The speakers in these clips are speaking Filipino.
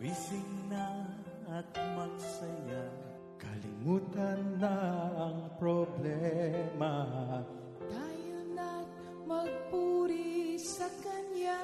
Wising na at magsaya, Kalimutan na ang problema. Tayo na't magpuri sa Kanya.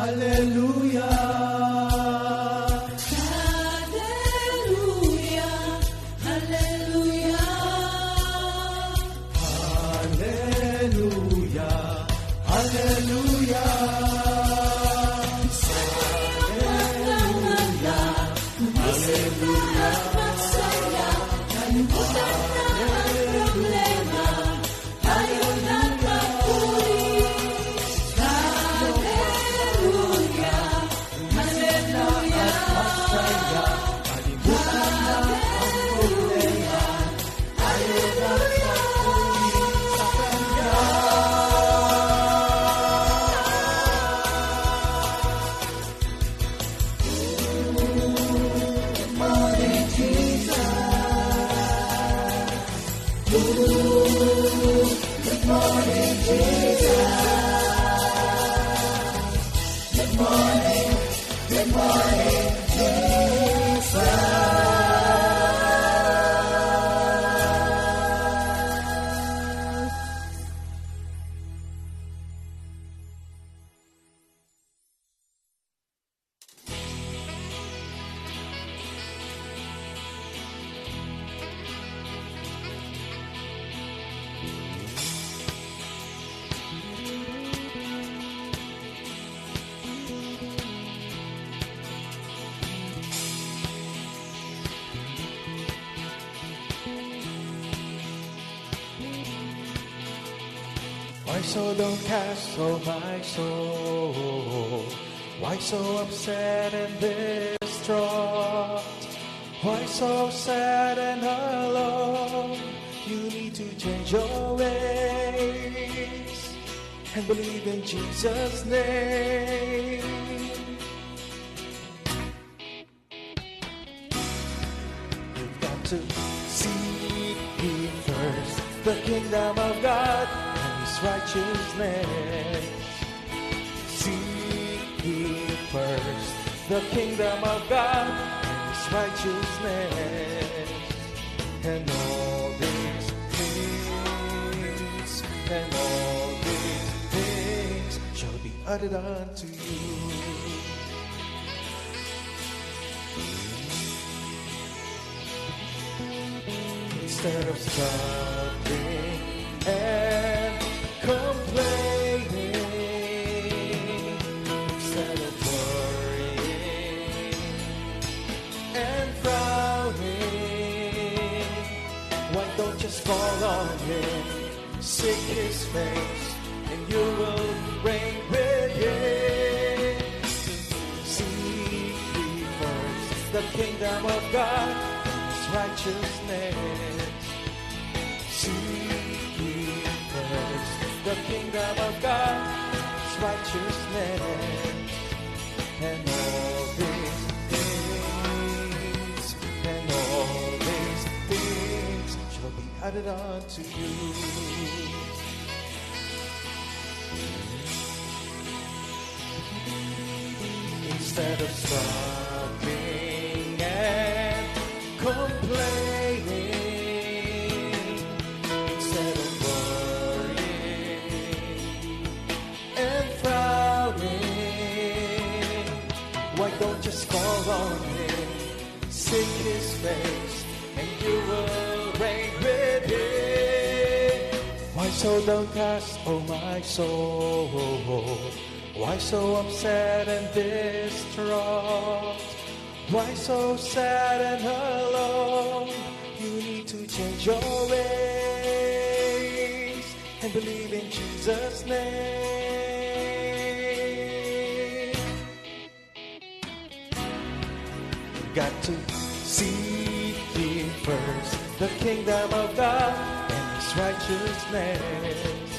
Hallelujah. Why so downcast, oh my soul? Why so upset and distraught? Why so sad and alone? You need to change your ways and believe in Jesus' name. You've got to seek ye first the kingdom of God and His righteousness. Seek ye first the kingdom of God and His righteousness, and all these things shall be added unto you. Instead of struggling and complaining, instead of worrying and frowning, why don't just fall on Him, seek His face, and you will reign with Him. Seek ye first the kingdom of God, His righteousness. Seek ye first the kingdom of God, His righteousness, and all these things shall be added unto you. Instead of struggling and complaining, instead of worrying and frowning, why don't just call on Him, seek His face, and you will reign with Him. Why so downcast, oh my soul? Why so upset and distraught? Why so sad and alone? You need to change your ways and believe in Jesus' name. Got to seek ye first the kingdom of God and His righteousness.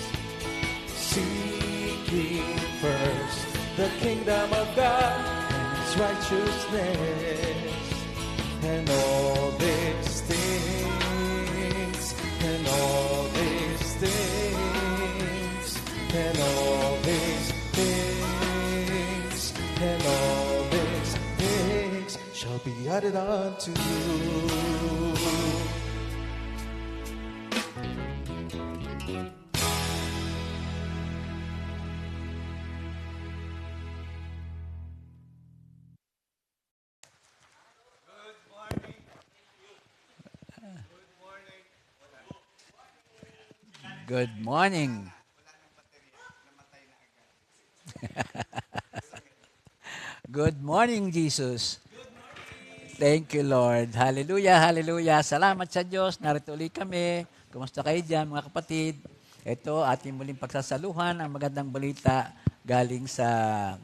Seek ye first the kingdom of God and His righteousness, and all these things, and all these things, and all these things, and all these things shall be added unto you. Good morning. Good morning, Jesus. Thank you, Lord. Hallelujah, hallelujah. Salamat sa Diyos. Narito ulit kami. Kumusta kayo dyan, mga kapatid? Ito, ating muling pagsasaluhan ang magandang balita galing sa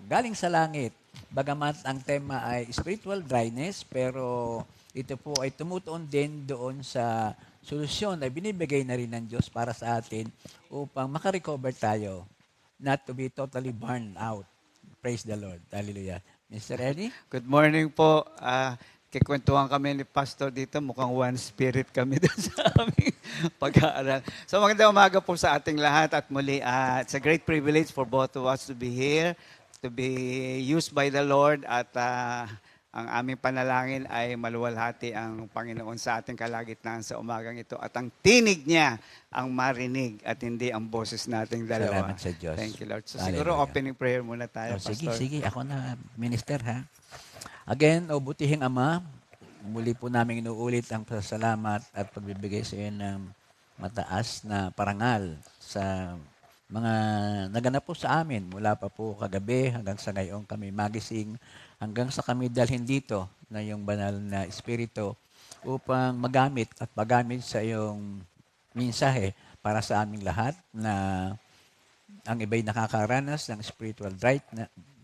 langit. Bagamat ang tema ay spiritual dryness, pero ito po ay tumutuon din doon sa solusyon na binibigay na rin ng Diyos para sa atin upang makarecover tayo, not to be totally burned out. Praise the Lord. Hallelujah. Mr. Eddie? Good morning po. Kikwentuhan kami ni Pastor dito. Mukhang one spirit kami doon sa aming pag-aaral. So magandang umaga po sa ating lahat at muli, it's a great privilege for both of us to be here, to be used by the Lord at ang aming panalangin ay maluwalhati ang Panginoon sa ating kalagitnaan sa umagang ito at ang tinig niya ang marinig at hindi ang boses nating dalawa. Salamat sa Diyos. Thank you, Lord. So Hallelujah. siguro opening prayer muna tayo, Sige, Pastor. sige. Ako na, minister, ha? Again, o butihing Ama, muli po namin inuulit ang pasasalamat at pagbibigay sa iyo ng mataas na parangal sa mga naganap po sa amin mula pa po kagabi hanggang sa ngayon kami magising, hanggang sa kami dalhin dito na yung banal na Espiritu upang magamit at magamit sa iyong mensahe para sa aming lahat na ang iba'y nakakaranas ng spiritual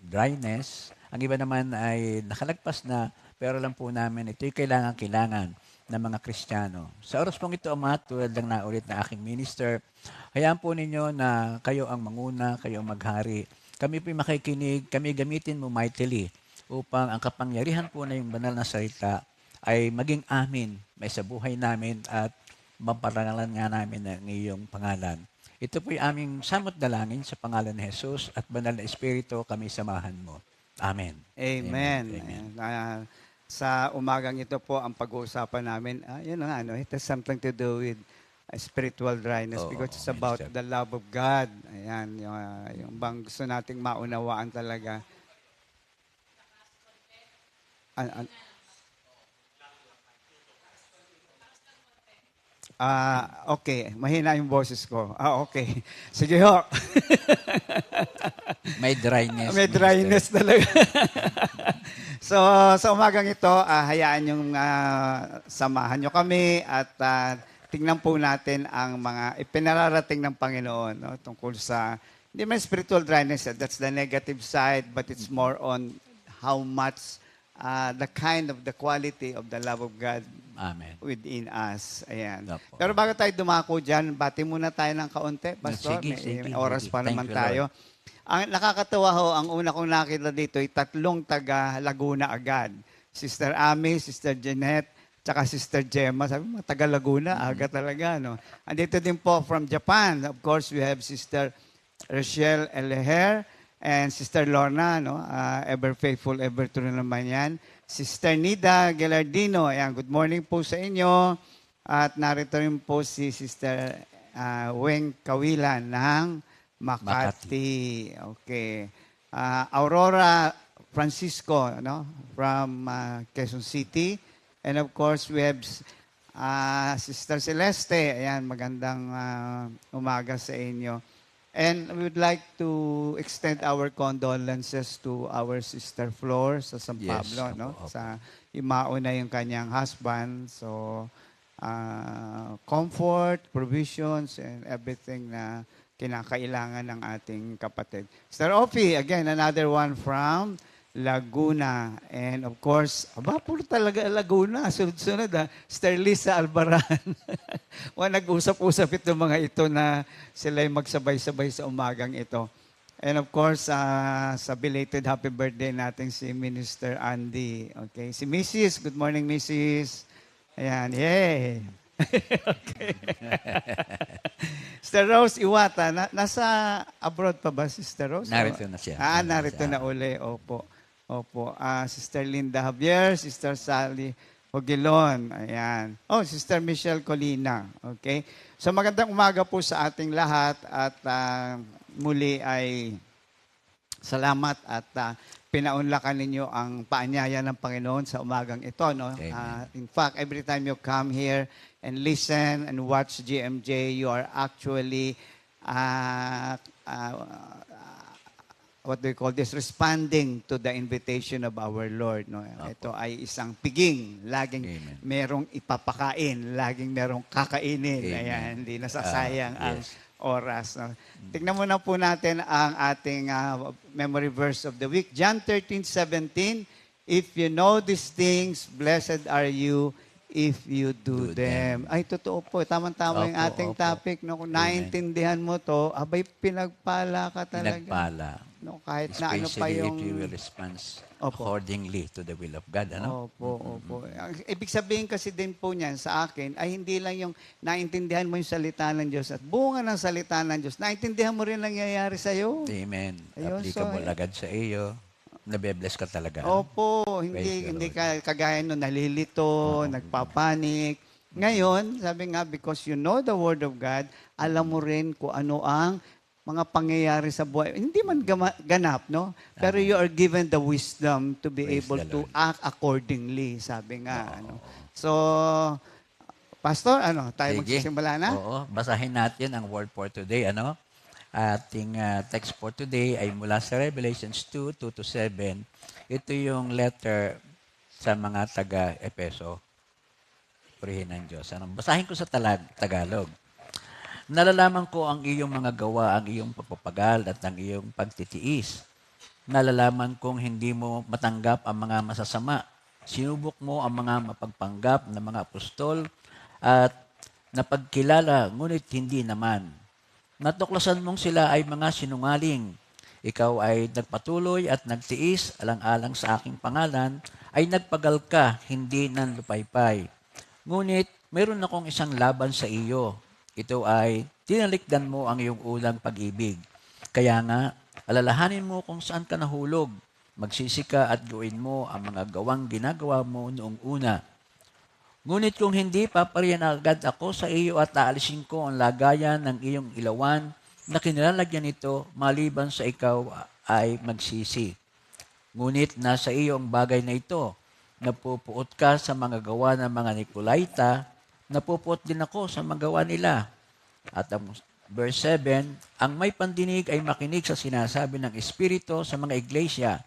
dryness. Ang iba naman ay nakalagpas na, pero alam po namin, ito'y kailangan ng mga Kristiyano. Sa oras pong ito, Ama, tulad lang naulit na aking minister, hayaan po ninyo na kayo ang manguna, kayo ang maghari. Kami po'y makikinig, kami gamitin mo mightily upang ang kapangyarihan po na yung banal na salita ay maging amin, may sa buhay namin at maparangalan nga namin ang iyong pangalan. Ito po'y aming samot dalangin sa pangalan ni Jesus at banal na Espiritu kami samahan mo. Amen. Amen. Amen. Sa umagang ito po, ang pag-uusapan namin, yun nga, it has something to do with spiritual dryness because it's about the love of God. Ayan, yung bang gusto nating maunawaan talaga. Okay, mahina yung boses ko. Okay. Sige ho. May dryness. May dryness talaga. So, sa umagang ito, hayaan yung samahan nyo kami at tingnan po natin ang mga ipinararating ng Panginoon tungkol sa, hindi man spiritual dryness, that's the negative side, but it's more on how much the quality of the love of God Amen. within us. Ayan. Opo. Pero bago tayo dumako dyan, bati muna tayo ng kaunti. Pastor, may oras pa naman Thank you, tayo. Ang nakakatawa ho, ang una kong nakita dito ay 3 taga Laguna agad. Sister Ami, Sister Jeanette, tsaka Sister Gemma. Sabi mo, taga Laguna, aga talaga. No? Andito din po from Japan. Of course, we have Sister Rochelle Eleher and Sister Lorna, no? Ever faithful, ever true naman yan. Sister Nida Gelardino, ayan, good morning po sa inyo. At narito rin po si Sister Weng Kawilan ng Makati. Okay. Aurora Francisco, no? From Quezon City. And of course, we have Sister Celeste. Ayan, magandang umaga sa inyo. And we would like to extend our condolences to our Sister Flor sa San Pablo, no? Sa imao na yung kanyang husband. So, comfort, provisions, and everything na kinakailangan ng ating kapatid. Sister Ophie, again, another one from Laguna. And of course, puro talaga Laguna. Sunod-sunod Sister Lisa Albaran. Nag-usap-usap itong mga ito na sila'y magsabay-sabay sa umagang ito. And of course, sa belated happy birthday natin si Minister Andy. Okay, si Mrs. Good morning, Mrs. Ayan, yay! Okay. Sister Rose Iwata, nasa abroad pa ba, Sister Rose? Narito na siya. Narito na uli. Opo. Sister Linda Javier, Sister Sally Hogilon. Ayan. Sister Michelle Colina. Okay. So magandang umaga po sa ating lahat at muli ay salamat at pinaunlakan ninyo ang paanyaya ng Panginoon sa umagang ito. No? In fact, every time you come here and listen and watch GMJ, you are actually, responding to the invitation of our Lord. No? Ito ay isang piging. Laging merong ipapakain. Laging merong kakainin. Ayan, hindi nasasayang ang oras. No? Tignan muna po natin ang ating memory verse of the week. John 13:17. If you know these things, blessed are you if you do them. Ay, totoo po. Tamang-tama yung ating topic. No? Kung naiintindihan mo to, abay, pinagpala ka talaga. Pinagpala. No, kahit na ano pa yung... Especially if you will respond accordingly to the will of God. Ano? Opo. Ibig sabihin kasi din po niyan sa akin, ay hindi lang yung naintindihan mo yung salita ng Diyos at bunga ng salita ng Diyos, naintindihan mo rin nangyayari sa'yo. Amen. Ayun, Applicable agad sa iyo. Nabe-bless ka talaga. Opo, hindi ka kagaya no nalilito, nagpapanik. Ngayon, sabi nga, because you know the Word of God, alam mo rin kung ano ang mga pangyayari sa buhay. Hindi man ganap, no? Pero you are given the wisdom to be able to act accordingly, sabi nga. Ano. So, Pastor, tayo magsisimula na? Oo, basahin natin ang word for today, ano? Ating text for today ay mula sa Revelations 2:2-7. Ito yung letter sa mga taga-Epeso. Purihin ng Diyos. Basahin ko sa Tagalog. Nalalaman ko ang iyong mga gawa, ang iyong pagpapagal at ang iyong pagtitiis. Nalalaman kong hindi mo matanggap ang mga masasama. Sinubok mo ang mga mapagpanggap na mga apostol at napagkilala, ngunit hindi naman. Natuklasan mong sila ay mga sinungaling. Ikaw ay nagpatuloy at nagtiis alang-alang sa aking pangalan, ay nagpagal ka, hindi nanlupaypay. Ngunit mayroon akong isang laban sa iyo. Ito ay tinalikdan mo ang iyong unang pag-ibig. Kaya nga, alalahanin mo kung saan ka nahulog. Magsisi ka at gawin mo ang mga gawang ginagawa mo noong una. Ngunit kung hindi, papariyan agad ako sa iyo at aalisin ko ang lagayan ng iyong ilawan na kinilalagyan nito maliban sa ikaw ay magsisi. Ngunit nasa iyo ang bagay na ito. Napupuot ka sa mga gawa ng mga Nicolaita, napupuot din ako sa mga gawa nila. At ang verse 7, ang may pandinig ay makinig sa sinasabi ng Espiritu sa mga iglesia.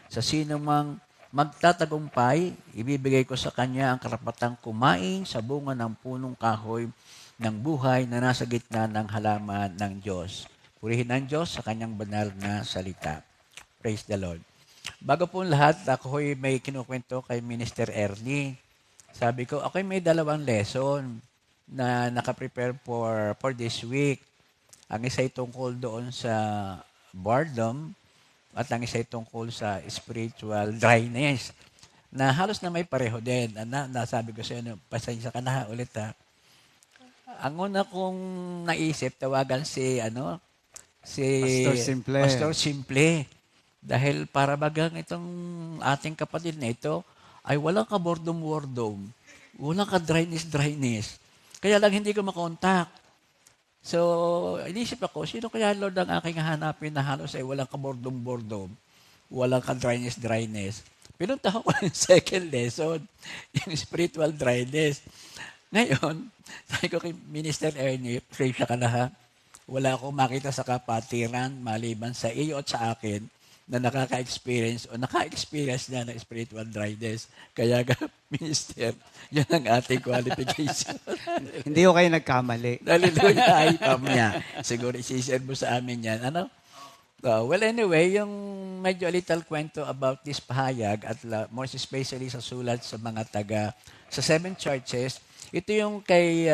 Sa sino mang magtatagumpay, ibibigay ko sa kanya ang karapatang kumain sa bunga ng punong kahoy ng buhay na nasa gitna ng halaman ng Diyos. Purihin ang Diyos sa kanyang banal na salita. Praise the Lord. Bago po lahat, ako may kinukwento kay Minister Ernie. Sabi ko, ako may 2 lesson na nakaprepare for this week. Ang isa ay tungkol doon sa boredom at ang isa ay tungkol sa spiritual dryness na halos na may pareho din. Nasabi ko sa inyo, pasensya ka na ulit ha. Ang una kong naisip, tawagan si Pastor Simple. Dahil para bagang itong ating kapatid na ito ay walang ka-boredom, walang ka-dryness. Kaya lang hindi ko makontak. So, inisip ako, sino kaya Lord ang aking hanapin na halos ay walang ka-boredom, walang ka-dryness. Pinunta ko yung second lesson, yung spiritual dryness. Ngayon, sabi ko kay Minister Ernie, pray siya ka na ha. Wala akong makita sa kapatiran maliban sa iyo at sa akin na nakaka-experience na ng spiritual dryness. Kaya Minister, yun ang ating qualification. Hindi ko kayo nagkamali. Hallelujah, ay pamya. Siguro isishare mo sa amin yan. Well, anyway, yung medyo a little kwento about this pahayag at more especially sa sulat sa mga sa 7 churches, ito yung kay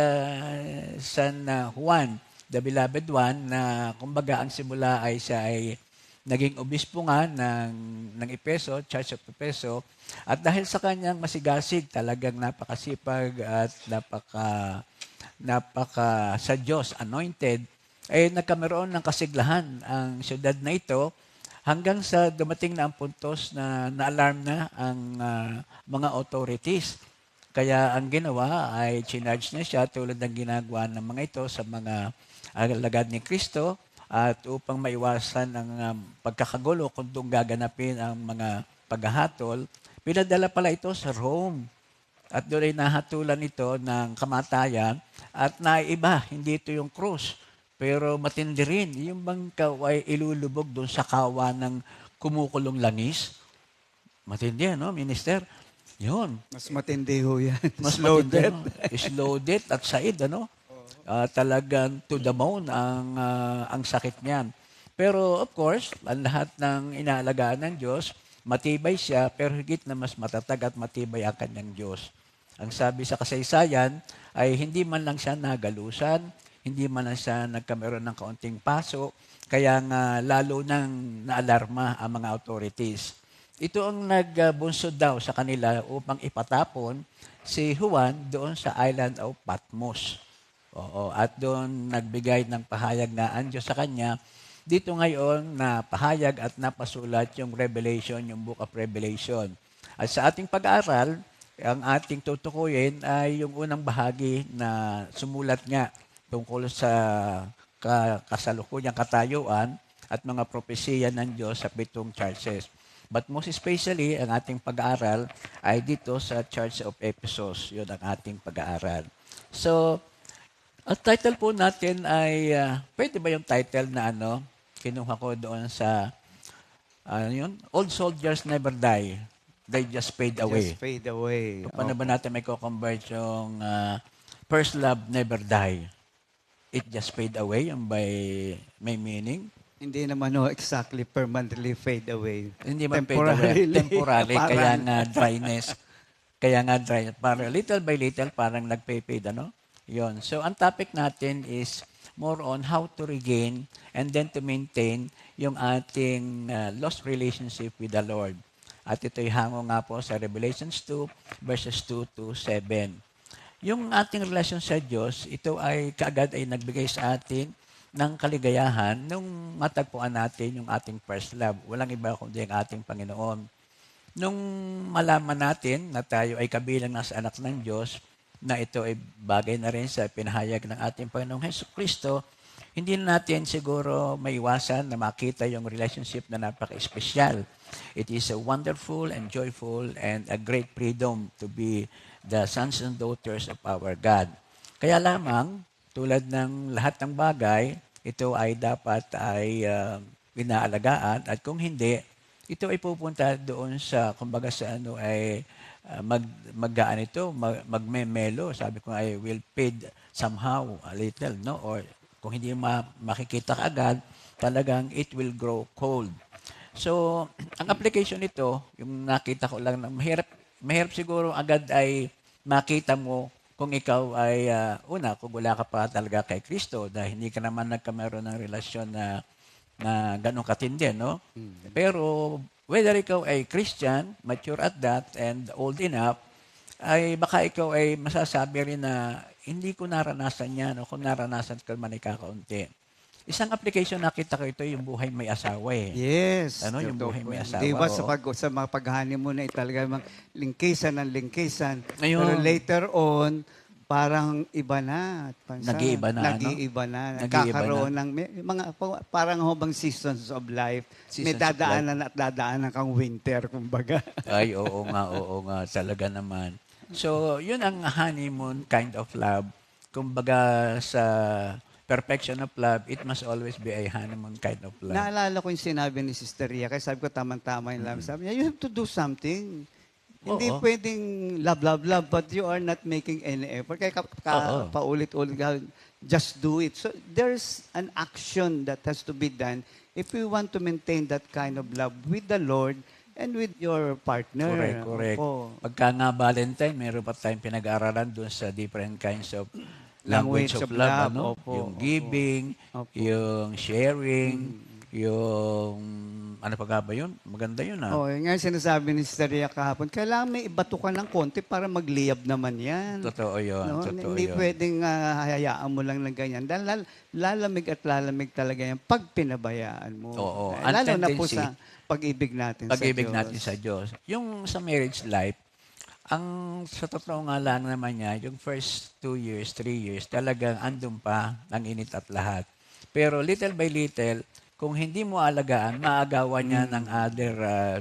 San Juan, the beloved one, na kumbaga ang simula ay siya ay naging obispo nga ng Efeso, Church of Efeso, at dahil sa kanyang masigasig, talagang napakasipag at napaka sa Diyos anointed, ay nagkameroon ng kasiglahan ang siyudad na ito hanggang sa dumating na ang puntos na na-alarm na ang mga authorities. Kaya ang ginawa ay chinarge na siya tulad ng ginagawa ng mga ito sa mga alagad ni Kristo, at upang maiwasan ang pagkakagulo kung doon gaganapin ang mga paghahatol, pinadala pala ito sa Rome. At doon ay nahatulan ito ng kamatayan at naiba, hindi ito yung krus. Pero matindi rin, yung bangka ay ilulubog doon sa kawa ng kumukulong langis. Matindi, Minister? Yun. Mas matindi ho yan. Mas loaded. Is loaded at said, talagang to the bone ang sakit niyan. Pero of course, ang lahat ng inaalagaan ng Diyos, matibay siya, pero higit na mas matatag at matibay ang kanyang Diyos. Ang sabi sa kasaysayan ay hindi man lang siya nagalusan, hindi man lang siya nagkameron ng kaunting paso, kaya nga lalo nang naalarma ang mga authorities. Ito ang nagbunsod daw sa kanila upang ipatapon si Juan doon sa island of Patmos. At doon nagbigay ng pahayag na ang Diyos sa kanya. Dito ngayon na pahayag at napasulat yung Revelation, yung Book of Revelation. At sa ating pag-aaral, ang ating tutukuyin ay yung unang bahagi na sumulat nga tungkol sa kasalukuyang katayuan at mga propesiya ng Diyos sa 7 churches. But most especially, ang ating pag-aaral ay dito sa Church of Ephesus. Yun ang ating pag-aaral. So, ang title po natin ay, pwede ba yung title na kinuha ko doon sa, Old Soldiers Never Die. They just fade away. Just fade away. Paano ba natin may convert yung First Love Never Die? it just fade away, yung by may meaning. Hindi naman exactly permanently fade away. Hindi man fade away. Temporary, Parang- kaya nga dryness. Kaya nga dryness. Parang little by little, parang nagpe-fade, ano? Yun. So, ang topic natin is more on how to regain and then to maintain yung ating lost relationship with the Lord. At ito'y hango nga po sa Revelations 2, verses 2 to 7. Yung ating relasyon sa Diyos, ito ay kaagad ay nagbigay sa atin ng kaligayahan nung matagpuan natin yung ating first love. Walang iba kundi ang ating Panginoon. Nung malaman natin na tayo ay kabilang na sa anak ng Diyos, na ito ay bagay na rin sa pinahayag ng ating Panginoong Jesucristo, hindi na natin siguro maiwasan na makita yung relationship na napaka-espesyal. It is a wonderful and joyful and a great freedom to be the sons and daughters of our God. Kaya lamang, tulad ng lahat ng bagay, ito ay dapat ay inaalagaan at kung hindi, ito ay pupunta doon sa, kumbaga sa ano ay maggaan ito, magmemelo. Sabi ko ay will fade somehow a little, no? Or kung hindi makikita agad, talagang it will grow cold. So, ang application nito, yung nakita ko lang na mahirap siguro agad ay makita mo kung ikaw ay, kung wala ka pa talaga kay Kristo, dahil hindi ka naman nagkameron ng relasyon na ganun katindi, no? Pero, whether ikaw ay Christian, mature at that, and old enough, ay baka ikaw ay masasabi rin na hindi ko naranasan yan, o kung naranasan ko man ay kakaunti. Isang application nakita ko ito, yung buhay may asawa eh. Yes. Ano, yung totoo buhay po may yan. asawa, Di ba oo. sa mga paghahani mo na talaga mga lingkisan ng lingkisan. Ayun. Pero later on, parang iba na. Nag-iiba na, ano? Nag-iiba na. Nag-iiba Nagkakaroon ng mga parang hubang seasons of life. May Seasons of dadaanan at dadaanan kang winter, kumbaga. Ay, oo nga, talaga naman. So, yun ang honeymoon kind of love. Kumbaga sa perfection of love, it must always be a honeymoon kind of love. Naalala ko yung sinabi ni Sister Ria, kaya sabi ko tamang-tama yung love. Sabi niya, you have to do something. Hindi Oo. pwedeng love, but you are not making any effort. Kaya Oo. paulit-ulit ka, just do it. So there's an action that has to be done if you want to maintain that kind of love with the Lord and with your partner. Correct. Opo. Pagka nga Valentine, meron pa tayong pinag-aaralan doon sa different kinds of language of love. Ano? Opo, Yung opo. giving, Opo. yung sharing, yung, ano pa nga ba yun? Maganda yun Oh, yun nga yung sinasabi ni Sister Ria kahapon, kailangan may ibato ka ng konti para magliyab naman yan. Totoo yun, No? totoo Hindi yun. pwedeng hayayaan mo lang ng ganyan. Dahil lalamig at lalamig talaga yan pag pinabayaan mo. Oo. Lalo Ang na po tendency, sa pag-ibig natin pag-ibig sa Diyos. natin sa Diyos. Yung sa marriage life, ang sa totoo nga lang naman niya, yung first 2 years, 3 years, talagang andun pa ang init at lahat. Pero little by little, kung hindi mo alagaan, maagawan niya ng other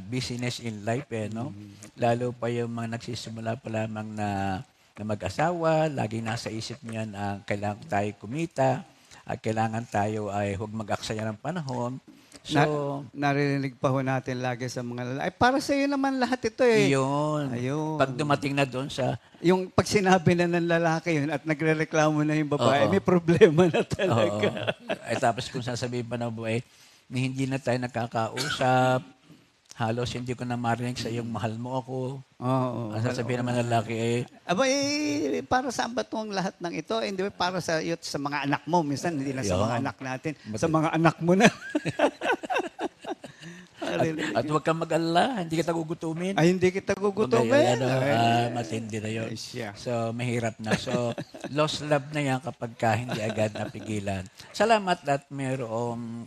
business in life, no? Lalo pa yung mga nagsisimula pa lamang na mag-asawa, lagi nasa isip niyan ang kailangan tayo kumita, at kailangan tayo ay huwag mag-aksaya ng panahon. So, Naririnig pa ho natin lagi sa mga lalaki. Ay, para sa iyo naman lahat ito eh. yun. Ayun. Pag dumating na doon sa Yung pag sinabi na ng lalaki yun at nagre-reklamo na yung babae, Oo. may problema na Oo. talaga. Ay, tapos kung sasabihin pa ng buhay, na hindi na tayo nakakausap, halos hindi ko na marinig sa iyong mahal mo ako. Oo. Ang sasabihin naman ng lalaki eh, Aba, para saan ba itong lahat ng ito? Hindi ba para sa iyo at sa mga anak mo? Minsan, hindi na sa Yun. mga anak natin. Sa mga anak mo na. at huwag kang mag-alala, hindi kita gugutumin. Ay, hindi kita gugutumin. Matindi na yun. Ay, siya. So, mahirap na. So, lost love na yan kapag ka hindi agad napigilan. Salamat at mayroong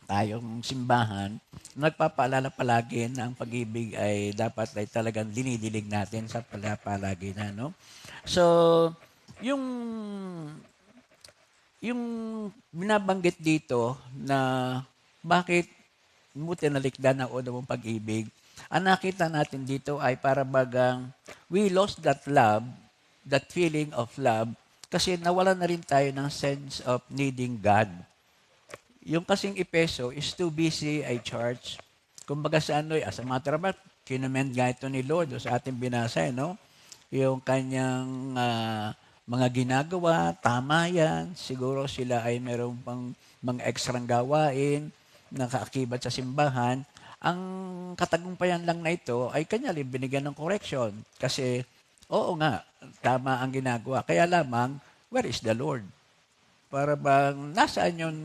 tayong simbahan, nagpapaalala palagi na ang pag-ibig ay dapat ay talagang dinidilig natin sa palagi na, no? So, yung binabanggit dito na bakit mo tinalikdan ang una mong pag-ibig, ang nakita natin dito ay para bagang we lost that love, that feeling of love, kasi nawala na rin tayo ng sense of needing God. Yung kasing Epeso is too busy a church. Kumbaga sa ano, as a matter of fact, kinamend nga ito ni Lord o sa ating binasa, no? Yung kanyang mga ginagawa, tama yan. Siguro sila ay meron pang mga ekstrang gawain, nakaakibat sa simbahan. Ang katagumpayan lang na ito ay kanya rin binigyan ng correction. Kasi, oo nga, tama ang ginagawa. Kaya lamang, where is the Lord? Para bang nasaan yung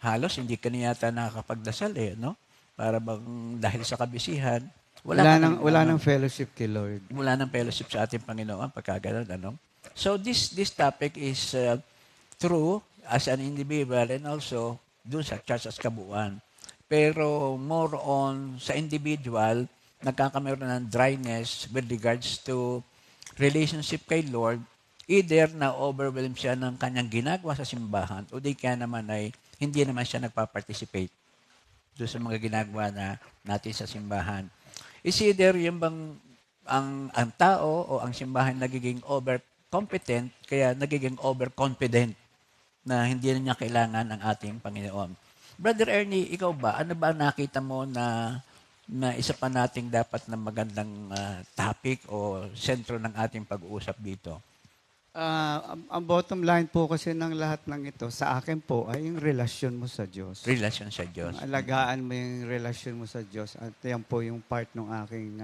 halos hindi ka na yata nakakapagdasal no? Para bang dahil sa kabisihan, Wala nang fellowship kay Lord. wala nang fellowship sa ating Panginoon pagka ganun, ano? So this topic is true as an individual and also dun sa church as kabuuan. Pero more on sa individual, nagkakameron ng dryness with regards to relationship kay Lord, either na overwhelm siya ng kanyang ginagawa sa simbahan o di kaya naman ay hindi naman siya nagpa-participate doon sa mga ginagawa natin sa simbahan. Is either yung bang ang tao o ang simbahan nagiging overcompetent kaya nagiging overconfident na hindi na niya kailangan ang ating Panginoon. Brother Ernie, ikaw ba? Ano ba nakita mo na isa pa nating dapat na magandang topic o sentro ng ating pag-uusap dito? Ang bottom line po kasi ng lahat ng ito, sa akin po, ay yung relasyon mo sa Diyos. Relasyon sa Diyos. Alagaan mo yung relasyon mo sa Diyos. At yan po yung part ng aking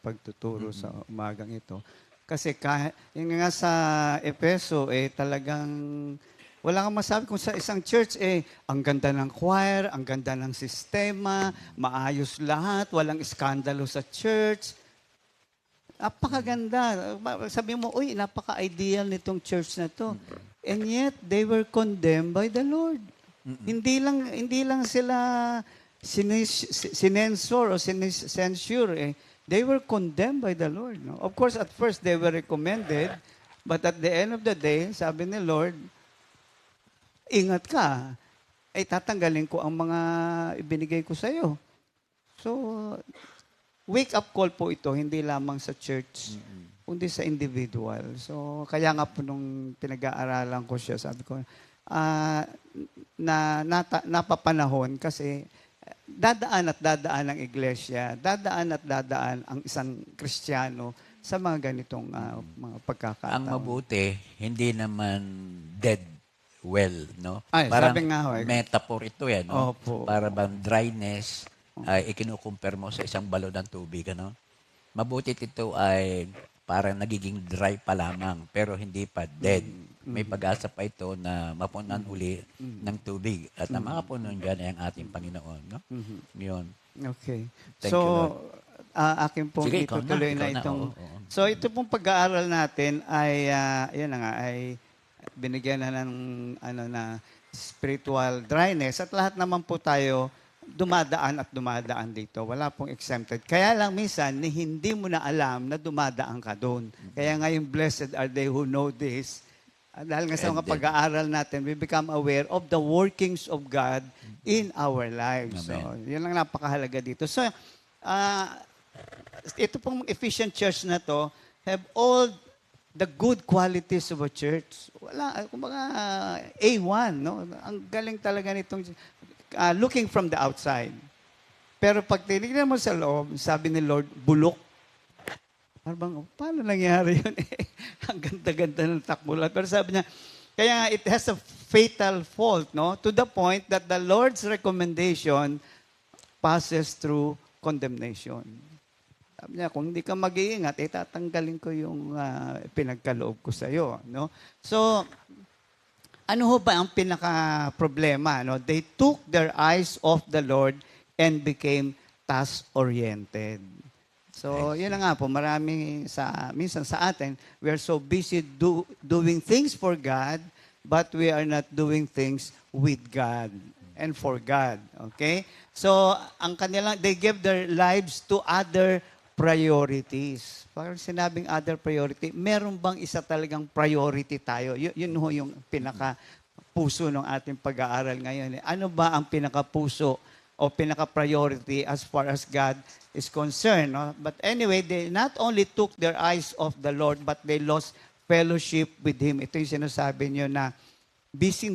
pagtuturo sa umagang ito. Kasi yung nga sa Efeso, talagang wala kang masabi kung sa isang church, ang ganda ng choir, ang ganda ng sistema, maayos lahat, walang iskandalo sa church. Napakaganda. Sabi mo, uy, napaka-ideal nitong church na to. And yet, they were condemned by the Lord. Hindi lang sila sinensor o censure. They were condemned by the Lord. No? Of course, at first, they were recommended. But at the end of the day, sabi ni Lord, ingat ka. Tatanggalin ko ang mga ibinigay ko sa iyo. So, wake-up call po ito, hindi lamang sa church, kundi sa individual. So, kaya nga po nung pinag-aaralan ko siya, sabi ko, napapanahon kasi dadaan ang iglesia, dadaan ang isang Kristiyano sa mga ganitong mga pagkakataon. Ang mabuti, hindi naman dead well, no? Ay, parang sabi nga, metaphor ito yan, no? Opo. Para bang dryness ay ikinukumpare mo sa isang balon ng tubig, ano? Mabuti ito ay parang nagiging dry pa lamang, pero hindi pa dead. May pag-asa pa ito na mapunan uli ng tubig. At ang makapunan dyan ay ang ating Panginoon, no? Yun. Okay. Thank you, Lord. Akin pong Sige, ikaw itutuloy na, na itong... oo. So, ito pong pag-aaral natin ay, ay binigyan na ng na spiritual dryness. At lahat naman po tayo dumadaan dito. Wala pong exempted. Kaya lang minsan, hindi mo na alam na dumadaan ka doon. Kaya ngayon, blessed are they who know this. Dahil nga sa mga pag-aaral natin, we become aware of the workings of God in our lives. Amen. So, yun lang napakahalaga dito. So, ito pong Ephesian church na to have all the good qualities of a church. Wala, kumbaga, A1, no? Ang galing talaga nitong looking from the outside. Pero pag tinignan mo sa loob, sabi ni Lord, bulok. Parang, paano nangyari yun? Ang ganda-ganda ng takbulan. Pero sabi niya, kaya nga, it has a fatal fault, no? To the point that the Lord's recommendation passes through condemnation. Sabi niya, kung hindi ka mag-iingat, tatanggalin ko yung pinagkaloob ko sa iyo, no? So, ano ho ba ang pinaka-problema? No? They took their eyes off the Lord and became task-oriented. So, yun na nga po, minsan sa atin, we are so busy doing things for God, but we are not doing things with God and for God. Okay? So, they give their lives to other priorities. Parang sinabing other priority, meron bang isa talagang priority tayo? Yun ho yung pinaka-puso ng ating pag-aaral ngayon. Ano ba ang pinaka-puso o pinaka-priority as far as God is concerned? No? But anyway, they not only took their eyes off the Lord, but they lost fellowship with Him. Ito yung sinasabi nyo na busy.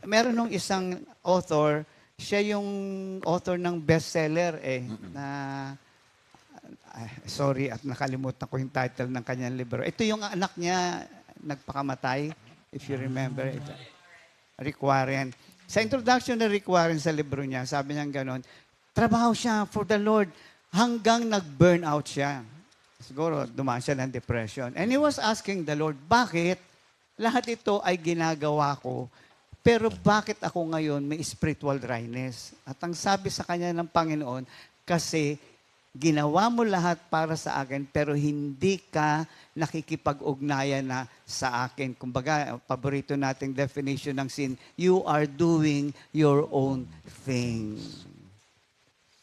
Meron nung isang author, siya yung author ng bestseller na sorry at nakalimutan ko yung title ng kanyang libro. Ito yung anak niya nagpakamatay, if you remember it. Rick Warren. Sa introduction ni Rick Warren sa libro niya, sabi niya gano'n, trabaho siya for the Lord hanggang nag-burn out siya. Siguro dumaan siya ng depression. And he was asking the Lord, bakit lahat ito ay ginagawa ko, pero bakit ako ngayon may spiritual dryness? At ang sabi sa kanya ng Panginoon, kasi ginawa mo lahat para sa akin, pero hindi ka nakikipag-ugnayan na sa akin. Kumbaga, paborito nating definition ng sin, you are doing your own thing.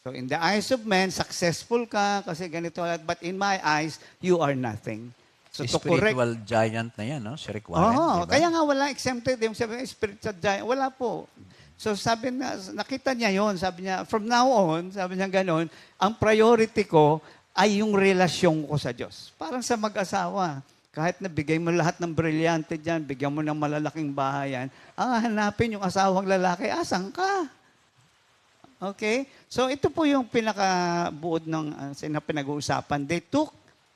So in the eyes of men, successful ka kasi ganito, but in my eyes, you are nothing. So to correct, Spiritual giant na yan, no? Si Rick Warren. Oo, diba? kaya nga wala exempted. Yung sabi, spiritual giant, wala po. So sabi na, nakita niya yon, sabi niya, from now on, sabi niya gano'n, ang priority ko ay yung relasyon ko sa Diyos. Parang sa mag-asawa. Kahit na bigay mo lahat ng brilyante dyan, bigyan mo ng malalaking bahayan, ang hanapin yung asawang lalaki, asan ka? Okay? So ito po yung pinakabuod ng pinag-uusapan.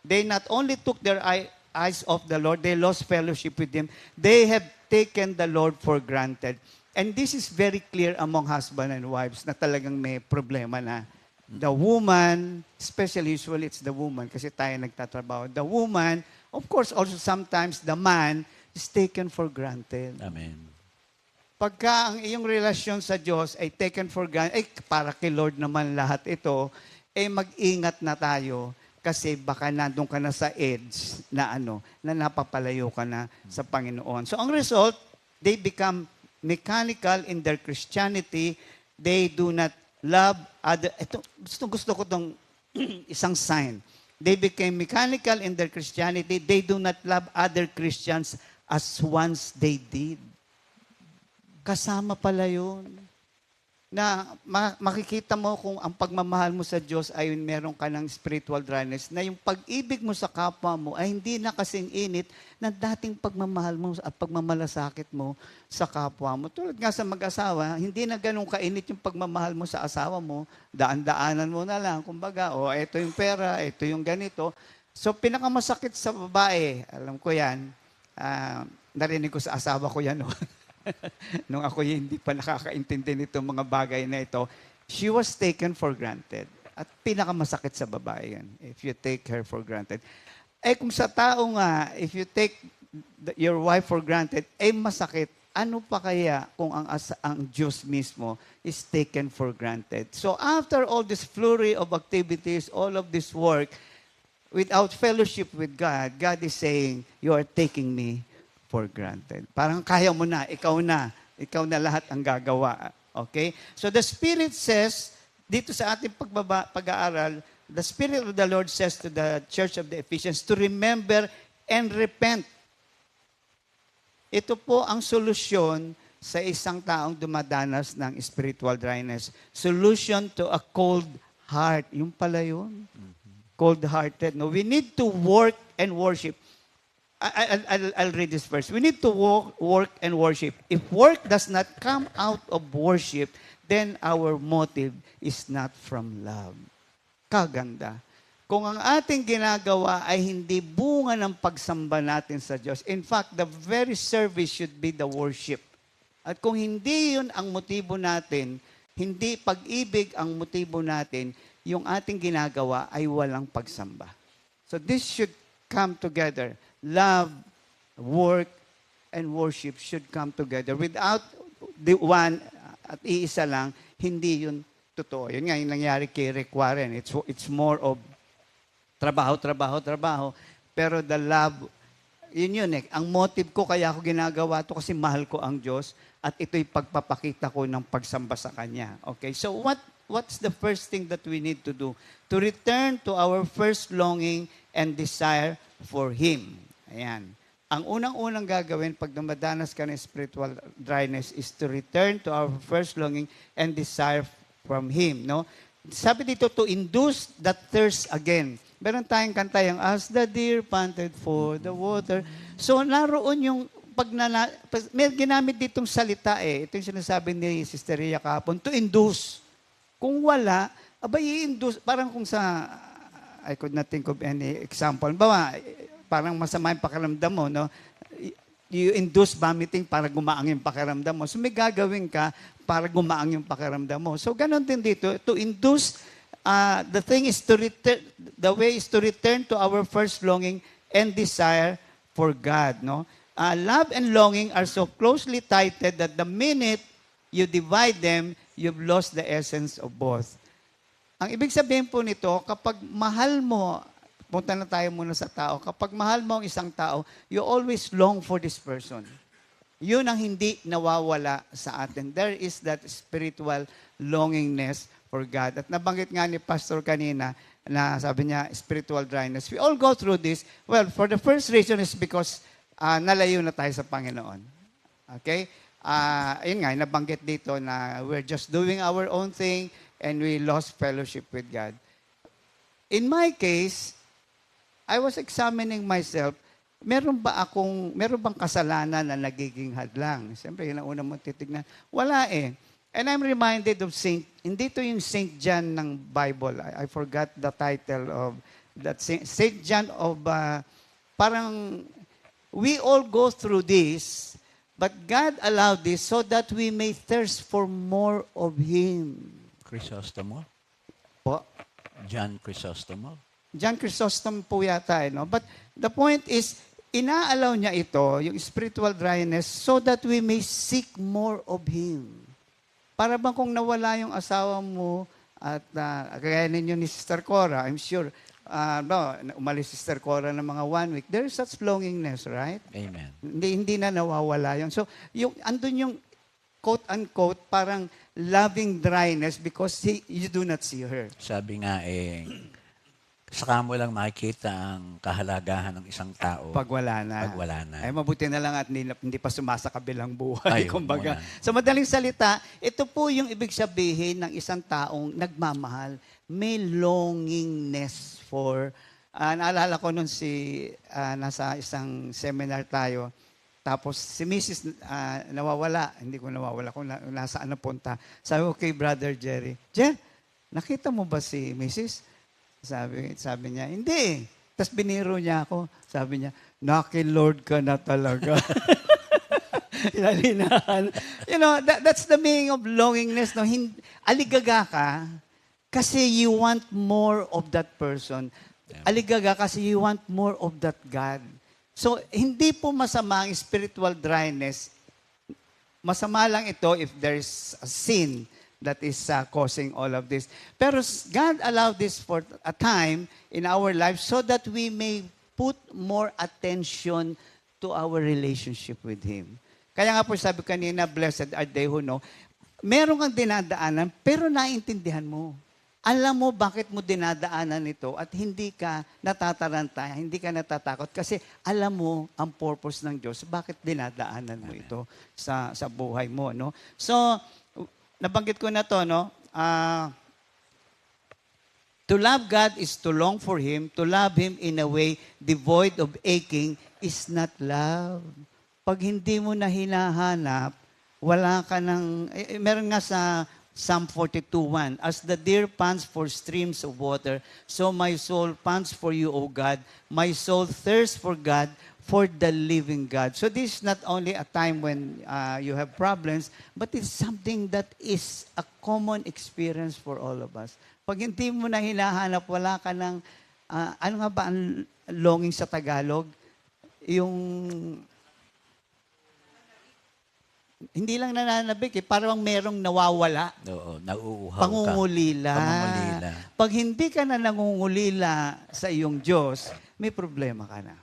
They not only took their eyes off the Lord, they lost fellowship with Him. They have taken the Lord for granted. And this is very clear among husband and wives na talagang may problema na. The woman, especially usually it's the woman kasi tayo nagtatrabaho. The woman, of course also sometimes the man is taken for granted. Amen. Pagka ang iyong relasyon sa Diyos ay taken for granted, para kay Lord naman lahat ito, mag-ingat na tayo kasi baka nandun ka na sa edge na na napapalayo ka na sa Panginoon. So ang result, they become mechanical in their Christianity. They do not love other. Ito, gusto ko itong isang sign. They became mechanical in their Christianity. They do not love other Christians as once they did. Kasama pala yun. Na makikita mo kung ang pagmamahal mo sa Diyos ay meron ka ng spiritual dryness, na yung pag-ibig mo sa kapwa mo ay hindi na kasing init na dating pagmamahal mo at pagmamalasakit mo sa kapwa mo. Tulad nga sa mag-asawa, hindi na ganun kainit yung pagmamahal mo sa asawa mo, daan-daanan mo na lang, kumbaga, ito yung pera, ito yung ganito. So, pinakamasakit sa babae, alam ko yan, narinig ko sa asawa ko yan, nung ako hindi pa nakakaintindi nitong mga bagay na ito, she was taken for granted. At pinakamasakit sa babae yan, if you take her for granted. Kung sa tao nga, if you take your wife for granted, masakit. Ano pa kaya kung ang Diyos mismo is taken for granted? So after all this flurry of activities, all of this work, without fellowship with God, God is saying, you are taking me for granted. Parang kaya mo na, ikaw na lahat ang gagawa. Okay? So the Spirit says, dito sa ating pag-aaral, the Spirit of the Lord says to the Church of the Ephesians to remember and repent. Ito po ang solusyon sa isang taong dumadanas ng spiritual dryness. Solution to a cold heart. Yung pala yun. Cold-hearted. No, we need to work and worship. I'll read this verse. We need to work and worship. If work does not come out of worship, then our motive is not from love. Kaganda. Kung ang ating ginagawa ay hindi bunga ng pagsamba natin sa Diyos, in fact, the very service should be the worship. At kung hindi yun ang motibo natin, hindi pag-ibig ang motibo natin, yung ating ginagawa ay walang pagsamba. So this should come together. Love, work, and worship should come together. Without the one at iisa lang, hindi yun totoo. Yun nga yung nangyari kay Rick Warren. It's more of trabaho. Pero the love, yun eh. Ang motive ko kaya ako ginagawa to kasi mahal ko ang Diyos at ito'y pagpapakita ko ng pagsamba sa Kanya. Okay? So what's the first thing that we need to do? To return to our first longing and desire for Him. Ayan. Ang unang-unang gagawin pag dumadanas ka ng spiritual dryness is to return to our first longing and desire from Him. No? Sabi dito, to induce that thirst again. Meron tayong kanta yung, as the deer panted for the water. So, naroon yung, may ginamit ditong salita eh. Ito yung sinasabi ni Sister Ria kahapon, to induce. Kung wala, i-induce. Parang kung sa I could not think of any example. Bawa, parang masama yung pakiramdam mo, no? You induce vomiting para gumaang yung pakiramdam mo. So may gagawin ka para gumaang yung pakiramdam mo. So ganon din dito, to induce, the thing is to return, the way is to return to our first longing and desire for God, no? Love and longing are so closely tied that the minute you divide them, you've lost the essence of both. Ang ibig sabihin po nito, kapag mahal mo, punta na tayo muna sa tao, kapag mahal mo ang isang tao, you always long for this person. Yun ang hindi nawawala sa atin. There is that spiritual longingness for God. At nabanggit nga ni Pastor kanina, na sabi niya, spiritual dryness. We all go through this. Well, for the first reason is because nalayo na tayo sa Panginoon. Okay? Yun nga, nabanggit dito na we're just doing our own thing and we lost fellowship with God. In my case, I was examining myself, meron bang kasalanan na nagiging hadlang? Siyempre, yun ang una mong titignan. Wala eh. And I'm reminded of hindi to yung Saint John ng Bible. I forgot the title of that Saint John of, parang, we all go through this, but God allowed this so that we may thirst for more of Him. Chrysostom. Po? John Chrysostom. John Chrysostom po yata, no? But the point is, inaalaw niya ito, yung spiritual dryness, so that we may seek more of Him. Para bang kung nawala yung asawa mo, at kagaya ninyo ni Sister Cora, I'm sure, umalis si Sister Cora ng mga 1 week, there is such longingness, right? Amen. Hindi na nawawala yun. So, andun yung quote-unquote, parang loving dryness because you do not see her. Sabi nga saka mo lang makikita ang kahalagahan ng isang tao Pag wala na. pag wala na. Ay, mabuti na lang at hindi pa sumasa kabilang buhay. Ay, Kumbaga. muna. Sa madaling salita, ito po yung ibig sabihin ng isang taong nagmamahal. May longingness for, naalala ko nun nasa isang seminar tayo, tapos si Mrs. Nawawala, hindi ko nawawala kung nasaan napunta. Sabi ko kay Brother Jerry, nakita mo ba si Mrs.? Sabi niya, hindi. Tapos biniro niya ako. Sabi niya, naki-Lord ka na talaga. Lalinahan. You know, that's the meaning of longingness. No? Aligaga ka kasi you want more of that person. Aligaga kasi you want more of that God. So, hindi po masama ang spiritual dryness. Masama lang ito if there's a sin that is causing all of this. Pero God allowed this for a time in our life so that we may put more attention to our relationship with Him. Kaya nga po sabi kanina, blessed are they who know. Meron kang dinadaanan, pero naiintindihan mo. Alam mo bakit mo dinadaanan ito at hindi ka natataranta, hindi ka natatakot kasi alam mo ang purpose ng Diyos, bakit dinadaanan mo ito sa buhay mo. No? So, nabanggit ko na to, no? To love God is to long for Him. To love Him in a way devoid of aching is not love. Pag hindi mo na hinahanap, wala ka ng, meron nga sa Psalm 42:1, as the deer pants for streams of water, so my soul pants for you, O God. My soul thirsts for God, for the living God. So this is not only a time when you have problems, but it's something that is a common experience for all of us. Pag hindi mo na hinahanap, wala ka ng, ano nga ba ang longing sa Tagalog? Yung, hindi lang nananabik parang merong nawawala. Oo, nauuhaw Pangungulila. ka. Pangungulila. Pag hindi ka na nangungulila sa iyong Diyos, may problema ka na.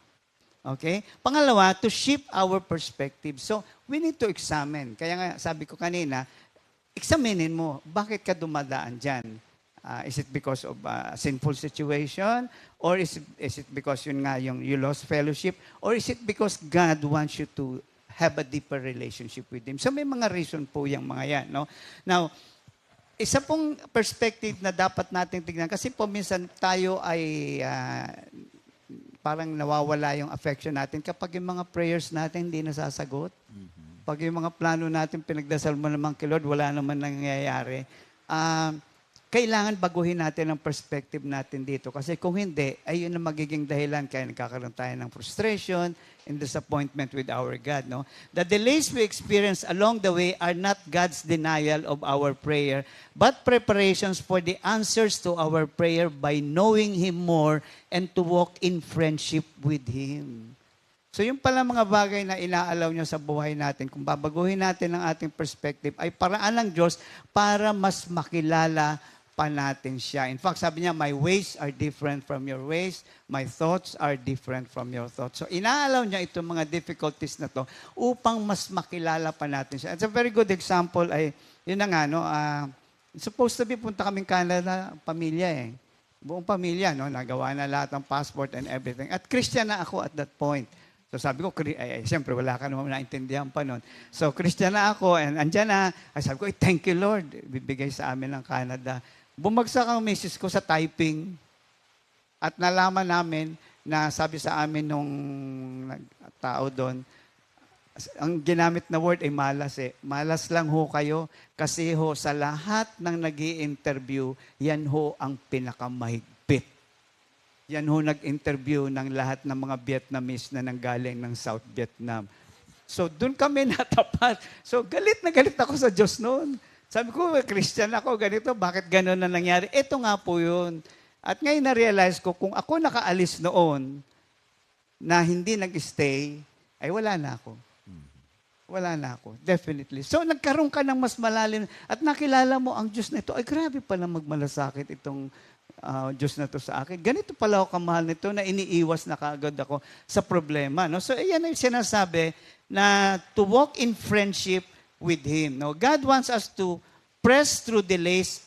Okay? Pangalawa, to shift our perspective. So, we need to examine. Kaya nga, sabi ko kanina, examinin mo, bakit ka dumadaan dyan? Is it because of a sinful situation? Or is it because you lost fellowship? Or is it because God wants you to have a deeper relationship with Him? So, may mga reason po yung mga yan. No? Now, isa pong perspective na dapat natin tignan, kasi po minsan tayo ay parang nawawala yung affection natin kapag yung mga prayers natin hindi nasasagot. Mm-hmm. Pag yung mga plano natin pinagdasal mo naman kay Lord, wala naman nangyayari. kailangan baguhin natin ang perspective natin dito. Kasi kung hindi, ay yun ang magiging dahilan kaya nagkakaroon tayo ng frustration and disappointment with our God. No? The delays we experience along the way are not God's denial of our prayer, but preparations for the answers to our prayer by knowing Him more and to walk in friendship with Him. So yung pala mga bagay na inaalaw niya sa buhay natin, kung babaguhin natin ang ating perspective, ay paraan ng Diyos para mas makilala pa natin siya. In fact, sabi niya, my ways are different from your ways, my thoughts are different from your thoughts. So inaalaw niya itong mga difficulties na to upang mas makilala pa natin siya. It's a very good example ay, yun na nga, no, supposed to be punta kaming Canada, pamilya eh. Buong pamilya, no, nagawa na lahat ng passport and everything. At Christian na ako at that point. So sabi ko, siyempre wala ka naman naintindihan pa nun. So Christian na ako, and andyan na. Ay, sabi ko, thank you Lord, bibigay sa amin ng Canada. Bumagsak ang misis ko sa typing. At nalaman namin na sabi sa amin nung tao doon, ang ginamit na word ay malas eh. Malas lang ho kayo kasi ho sa lahat ng nag-i-interview, yan ho ang pinakamahigpit. Yan ho nag-interview ng lahat ng mga Vietnamese na nanggaling ng South Vietnam. So doon kami natapat. So galit na galit ako sa Diyos noon. Sabi ko, Christian ako, ganito, bakit gano'n na nangyari? Ito nga po yun. At ngayon na-realize ko, kung ako nakaalis noon na hindi nag-stay, ay wala na ako. Wala na ako. Definitely. So, nagkaroon ka ng mas malalim at nakilala mo ang Diyos na ito. Ay, grabe pala magmalasakit itong Diyos na ito sa akin. Ganito pala ako kamahal nito na iniiwas na kaagad ako sa problema. No? So, ayan ay sinasabi na to walk in friendship with Him. No? God wants us to press through delays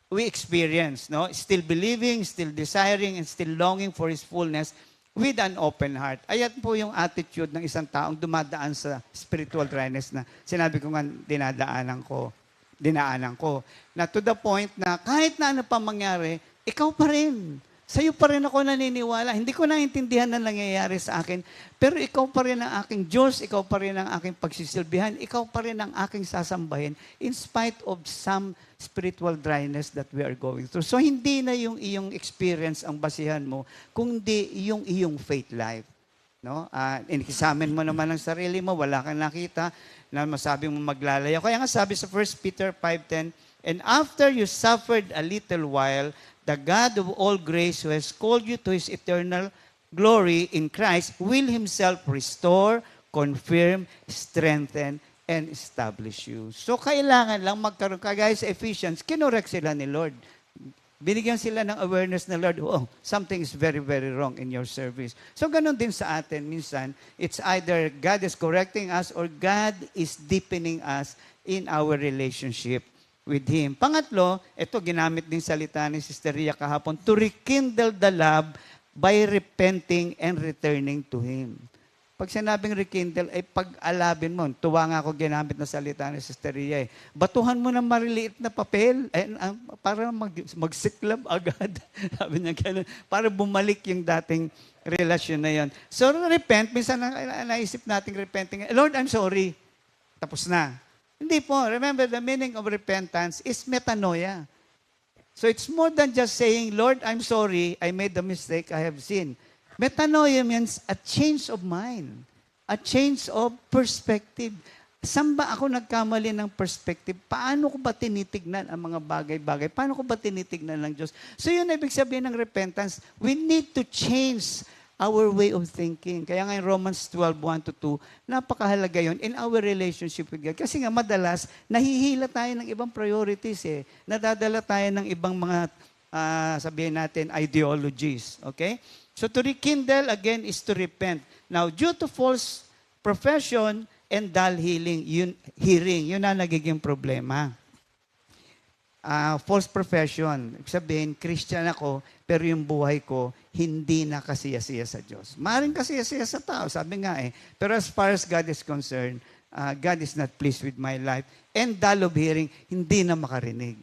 we experience. No? Still believing, still desiring, and still longing for His fullness with an open heart. Ayan po yung attitude ng isang taong dumadaan sa spiritual dryness na sinabi ko nga dinaanan ko. Na to the point na kahit na ano pa mangyari, ikaw pa rin. Sa'yo pa rin ako naniniwala. Hindi ko naintindihan na nangyayari sa akin, pero ikaw pa rin ang aking Diyos, ikaw pa rin ang aking pagsisilbihan, ikaw pa rin ang aking sasambahin in spite of some spiritual dryness that we are going through. So hindi na yung iyong experience ang basihan mo, kundi yung iyong faith life. No? Inikisamin mo naman ang sarili mo, wala kang nakita na masabi mo maglalaya. Kaya nga sabi sa 1 Peter 5:10, and after you suffered a little while, the God of all grace who has called you to His eternal glory in Christ will Himself restore, confirm, strengthen, and establish you. So, kailangan lang magkaroon. Kagaya sa Ephesians, kinorek sila ni Lord. Binigyan sila ng awareness na, Lord, oh, something is very, very wrong in your service. So, ganun din sa atin. Minsan, it's either God is correcting us or God is deepening us in our relationship with Him. Pangatlo, ito ginamit din salita ni Sister Ria kahapon, to rekindle the love by repenting and returning to Him. Pag sinabing rekindle, ay pag-alabin mo. Tuwa nga ako ginamit na salita ni Sister Ria. Batuhan mo ng mariliit na papel para magsiklab agad. Sabi niya gano'n. Para bumalik yung dating relasyon na yon. So repent, minsan naisip nating repenting, Lord, I'm sorry. Tapos na. Hindi po. Remember, the meaning of repentance is metanoia. So it's more than just saying, Lord, I'm sorry, I made the mistake, I have sinned. Metanoia means a change of mind, a change of perspective. Saan ba ako nagkamali ng perspective? Paano ko ba tinitignan ang mga bagay-bagay? Paano ko ba tinitignan ng Diyos? So yun ibig sabihin ng repentance. We need to change our way of thinking. Kaya nga in Romans 12:1-2, napakahalaga yun in our relationship with God. Kasi nga madalas, nahihila tayo ng ibang priorities eh. Nadadala tayo ng ibang mga, sabihin natin, ideologies. Okay? So to rekindle, again, is to repent. Now, due to false profession and dull hearing, yun na nagiging problema. False profession. Sabihin, Christian ako, pero yung buhay ko, hindi na kasiyasiya sa Diyos. Maaaring kasiyasiya sa tao, sabi nga eh. Pero as far as God is concerned, God is not pleased with my life. And dull of hearing, hindi na makarinig.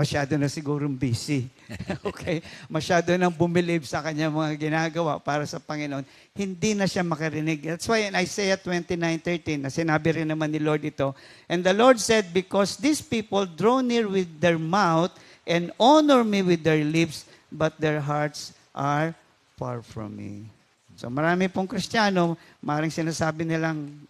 Masyado na sigurong busy. Okay? Masyado nang bumilib sa kanya mga ginagawa para sa Panginoon. Hindi na siya makarinig. That's why in Isaiah 29:13, na sinabi rin naman ni Lord ito, and the Lord said, because these people draw near with their mouth and honor me with their lips, but their hearts are far from me. So marami pong Kristiyano, maring sinasabi nilang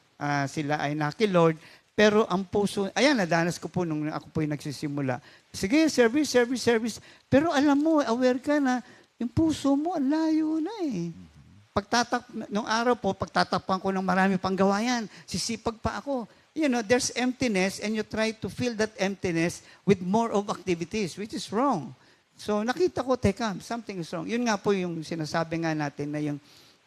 sila ay naki-Lord, pero ang puso, ayan, nadanas ko po nung ako po yung nagsisimula. Sige, service. Pero alam mo, aware ka na, yung puso mo, ang layo na eh. Nung araw po, pagtatakpan ko ng marami pang gawayan, sisipag pa ako. You know, there's emptiness and you try to fill that emptiness with more of activities, which is wrong. So nakita ko, teka, something is wrong. Yun nga po yung sinasabi nga natin na yung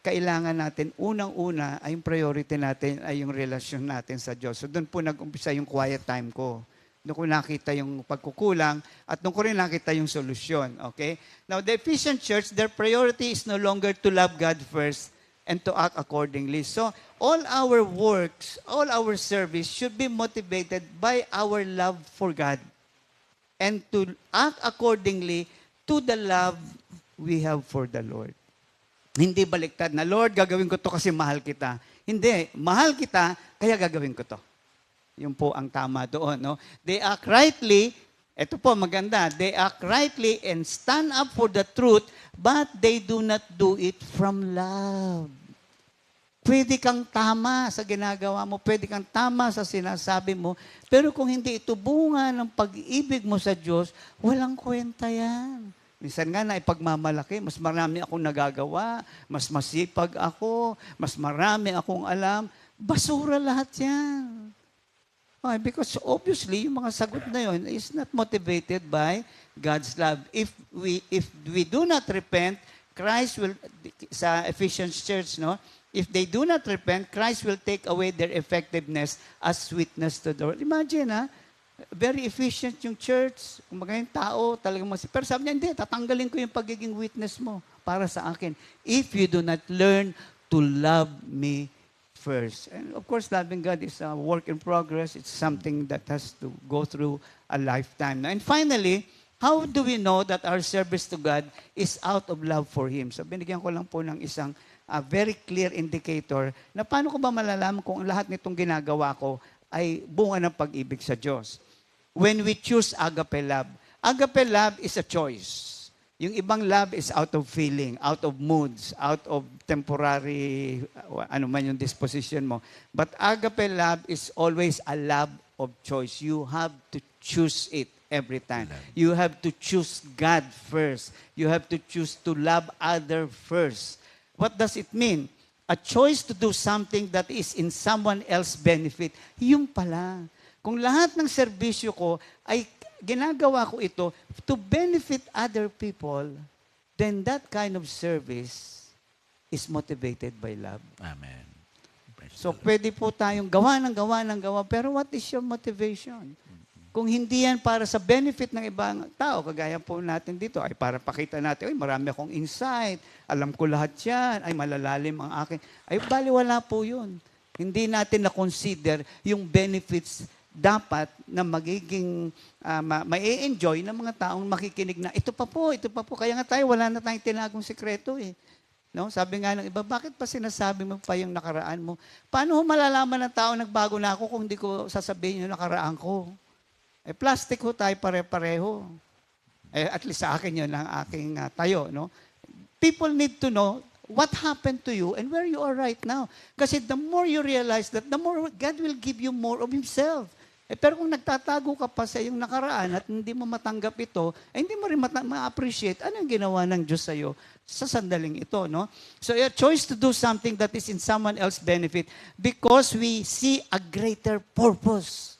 kailangan natin, unang-una, ay yung priority natin ay yung relasyon natin sa Diyos. So doon po nag-umpisa yung quiet time ko. Doon ko nakita yung pagkukulang at doon ko rin nakita yung solusyon. Okay? Now, the Ephesian church, their priority is no longer to love God first and to act accordingly. So, all our works, all our service should be motivated by our love for God and to act accordingly to the love we have for the Lord. Hindi baliktad na, Lord, gagawin ko to kasi mahal kita. Hindi, mahal kita, kaya gagawin ko to. Yun po ang tama doon. No? They act rightly, ito po maganda, they act rightly and stand up for the truth, but they do not do it from love. Pwede kang tama sa ginagawa mo, pwede kang tama sa sinasabi mo, pero kung hindi ito bunga ng pag-ibig mo sa Diyos, walang kwenta yan. Minsan nga na ipagmamalaki, mas marami akong nagagawa, mas masipag ako, mas marami akong alam. Basura lahat yan. Okay, because obviously, yung mga sagot na yun is not motivated by God's love. If we do not repent, Christ will, sa Ephesians church, no? If they do not repent, Christ will take away their effectiveness as witness to the world. Imagine, very efficient yung church. Kung yung tao, talagang pero sabi niya, hindi, tatanggalin ko yung pagiging witness mo para sa akin. If you do not learn to love me first. And of course, loving God is a work in progress. It's something that has to go through a lifetime. And finally, how do we know that our service to God is out of love for Him? So binigyan ko lang po ng isang very clear indicator na paano ko ba malalaman kung lahat nitong ginagawa ko ay bunga ng pag-ibig sa Diyos. When we choose agape love. Agape love is a choice. Yung ibang love is out of feeling, out of moods, out of temporary, ano man yung disposition mo. But agape love is always a love of choice. You have to choose it every time. You have to choose God first. You have to choose to love other first. What does it mean? A choice to do something that is in someone else's benefit. Yung pala. Kung lahat ng serbisyo ko ay ginagawa ko ito to benefit other people, then that kind of service is motivated by love. Amen. So pwede po tayong gawa, pero what is your motivation? Kung hindi yan para sa benefit ng ibang tao, kagaya po natin dito, ay para pakita natin, ay marami akong insight, alam ko lahat yan, ay malalalim ang akin. Ay baliwala po yun. Hindi natin na-consider yung benefits dapat na magiging mai-enjoy ng mga taong makikinig na ito pa po. Kaya nga tayo, wala na tayong tinagong sekreto eh. No? Sabi nga ng iba, bakit pa sinasabi mo pa yung nakaraan mo? Paano malalaman ng tao nagbago na ako kung hindi ko sasabihin yung nakaraan ko? Eh, plastic ho tayo pare-pareho. Eh, at least sa akin yun ang aking tayo. No? People need to know what happened to you and where you are right now. Kasi the more you realize that, the more God will give you more of Himself. Eh, pero kung nagtatago ka pa sa iyong nakaraan at hindi mo matanggap ito, eh, hindi mo rin ma-appreciate ano yung ginawa ng Diyos sa iyo sa sandaling ito. No? So a choice to do something that is in someone else's benefit because we see a greater purpose.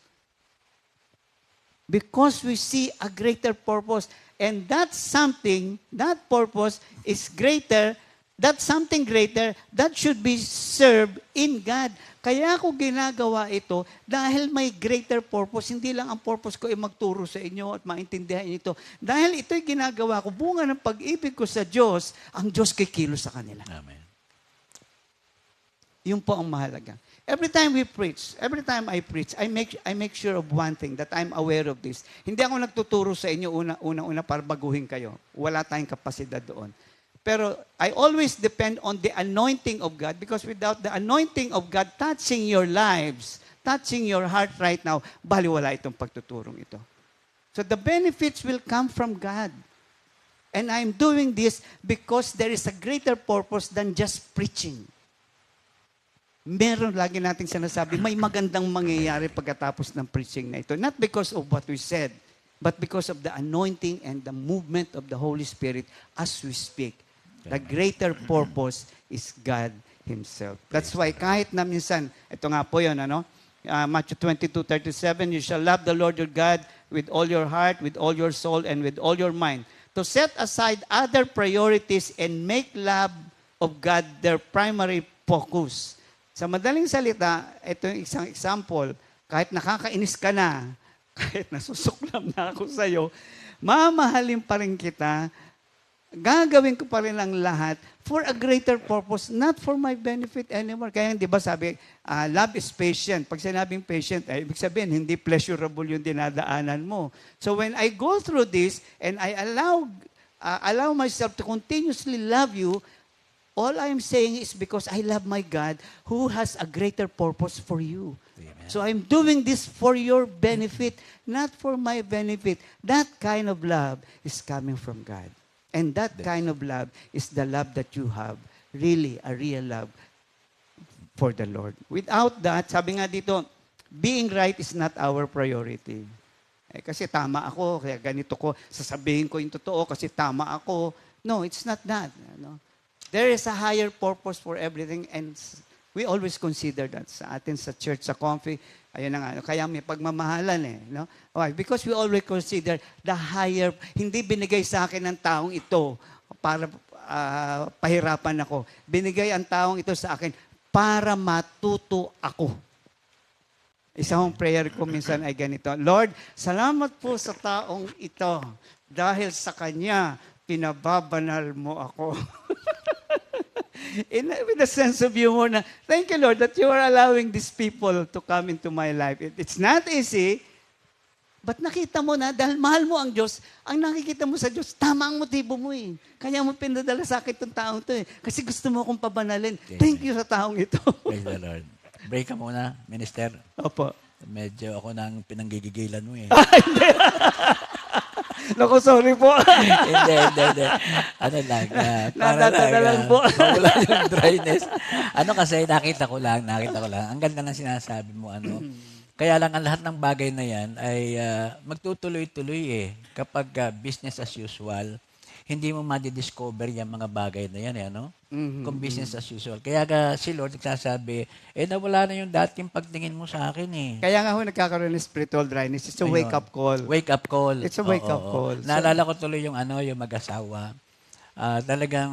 Because we see a greater purpose. And that something, that purpose is greater. That's something greater that should be served in God. Kaya ako ginagawa ito dahil may greater purpose. Hindi lang ang purpose ko ay magturo sa inyo at maintindihan ito. Dahil ito'y ginagawa ko, bunga ng pag-ibig ko sa Diyos, ang Diyos kikilos sa kanila. Amen. Yun po ang mahalaga. Every time we preach, every time I preach, I make sure of one thing, that I'm aware of this. Hindi ako nagtuturo sa inyo una para baguhin kayo. Wala tayong kapasidad doon. Pero I always depend on the anointing of God, because without the anointing of God touching your lives, touching your heart right now, baliwala itong pagtuturong ito. So the benefits will come from God. And I'm doing this because there is a greater purpose than just preaching. Meron lagi nating sinasabi, may magandang mangyayari pagkatapos ng preaching na ito. Not because of what we said, but because of the anointing and the movement of the Holy Spirit as we speak. The greater purpose is God Himself. That's why kahit na minsan, ito nga po yun, Matthew 22:37, you shall love the Lord your God with all your heart, with all your soul, and with all your mind. To set aside other priorities and make love of God their primary focus. Sa madaling salita, ito yung isang example, kahit nakakainis ka na, kahit nasusuklam na ako sa'yo, mamahalin pa rin kita, gagawin ko pa rin ang lahat for a greater purpose, not for my benefit anymore. Kaya di ba sabi, love is patient. Pag sinabing patient, ibig sabihin, hindi pleasurable yung dinadaanan mo. So when I go through this, and I allow myself to continuously love you, all I'm saying is because I love my God who has a greater purpose for you. Amen. So I'm doing this for your benefit, not for my benefit. That kind of love is coming from God. And that kind of love is the love that you have, really a real love for the Lord. Without that, sabi nga dito, being right is not our priority. Kasi tama ako, kaya ganito ko, sasabihin ko yung totoo kasi tama ako. No, it's not that. There is a higher purpose for everything, and we always consider that sa atin, sa church, sa Comfy. Ayun na nga, kaya may pagmamahalan no? Why? Because we always consider the higher, hindi binigay sa akin ng taong ito para pahirapan ako. Binigay ang taong ito sa akin para matuto ako. Isang prayer ko minsan ay ganito, Lord, salamat po sa taong ito dahil sa kanya, pinababanal mo ako. With a sense of humor na, thank you, Lord, that you are allowing these people to come into my life. It's not easy, but nakita mo na, dahil mahal mo ang Diyos, ang nakikita mo sa Diyos, tama ang motibo mo eh. Kaya mo pinadala sa akin itong taong ito eh. Kasi gusto mo akong pabanalin. Thank you sa taong ito. Praise the Lord. Break ka muna, Minister. Opo. Medyo ako nang pinanggigigilan mo eh. Naku, sorry po. hindi. Ano lang, para lang po. mawala yung dryness. Kasi nakita ko lang. Ang ganda ng sinasabi mo, Kaya lang ang lahat ng bagay na yan ay magtutuloy-tuloy eh. Kapag business as usual, hindi mo ma-discover yung mga bagay na yan, Kung business as usual. Kaya si Lord nagsasabi, nawala na yung dating pagtingin mo sa akin eh. Kaya nga nagkakaroon ng spiritual dryness. It's a wake-up call. Wake-up call. It's a wake-up call. Naalala ko tuloy yung yung mag-asawa. Talagang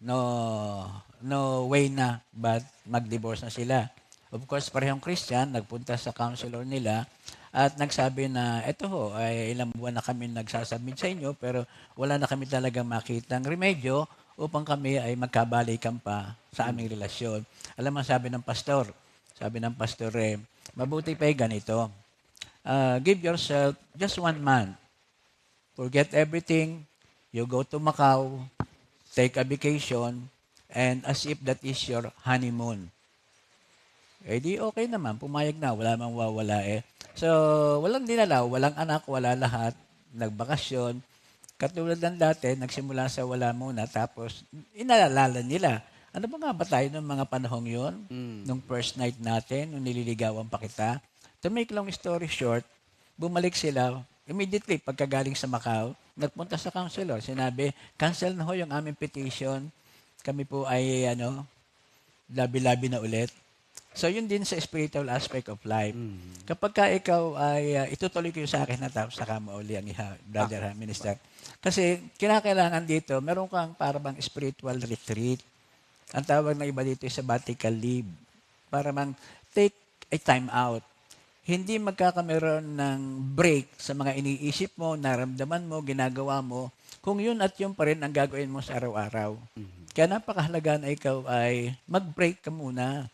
no way na but mag-divorce na sila. Of course, parehong Christian, nagpunta sa counselor nila at nagsabi na, ay ilang buwan na kami nagsasubmit sa inyo pero wala na kami talagang makitang remedyo upang kami ay magkabalikan pa sa aming relasyon. Alam mo, sabi ng pastor, mabuti pa ganito, give yourself just 1 month. Forget everything. You go to Macau, take a vacation, and as if that is your honeymoon. Di okay naman, pumayag na, wala mang wawala eh. So, walang dinalaw, walang anak, wala lahat, nagbakasyon. Katulad ng dati, nagsimula sa wala muna, tapos inaalala nila. Ano ba nga ba tayo ng mga panahong yon? Nung first night natin, nung nililigawan pa kita. To make long story short, bumalik sila, immediately pagkagaling sa Macau, nagpunta sa counselor, sinabi, cancel na ho yung aming petition, kami po ay labi-labi na ulit. So, yun din sa spiritual aspect of life. Kapag ka ikaw ay itutuloy ko sa akin na tapos saka mauli ang brother minister. Kasi kinakailangan dito, meron kang parang spiritual retreat. Ang tawag na iba dito ay sabbatical leave. Para mang take a time out. Hindi magkakameron ng break sa mga iniisip mo, naramdaman mo, ginagawa mo, kung yun at yun pa rin ang gagawin mo sa araw-araw. Kaya napakahalaga na ikaw ay mag-break ka muna.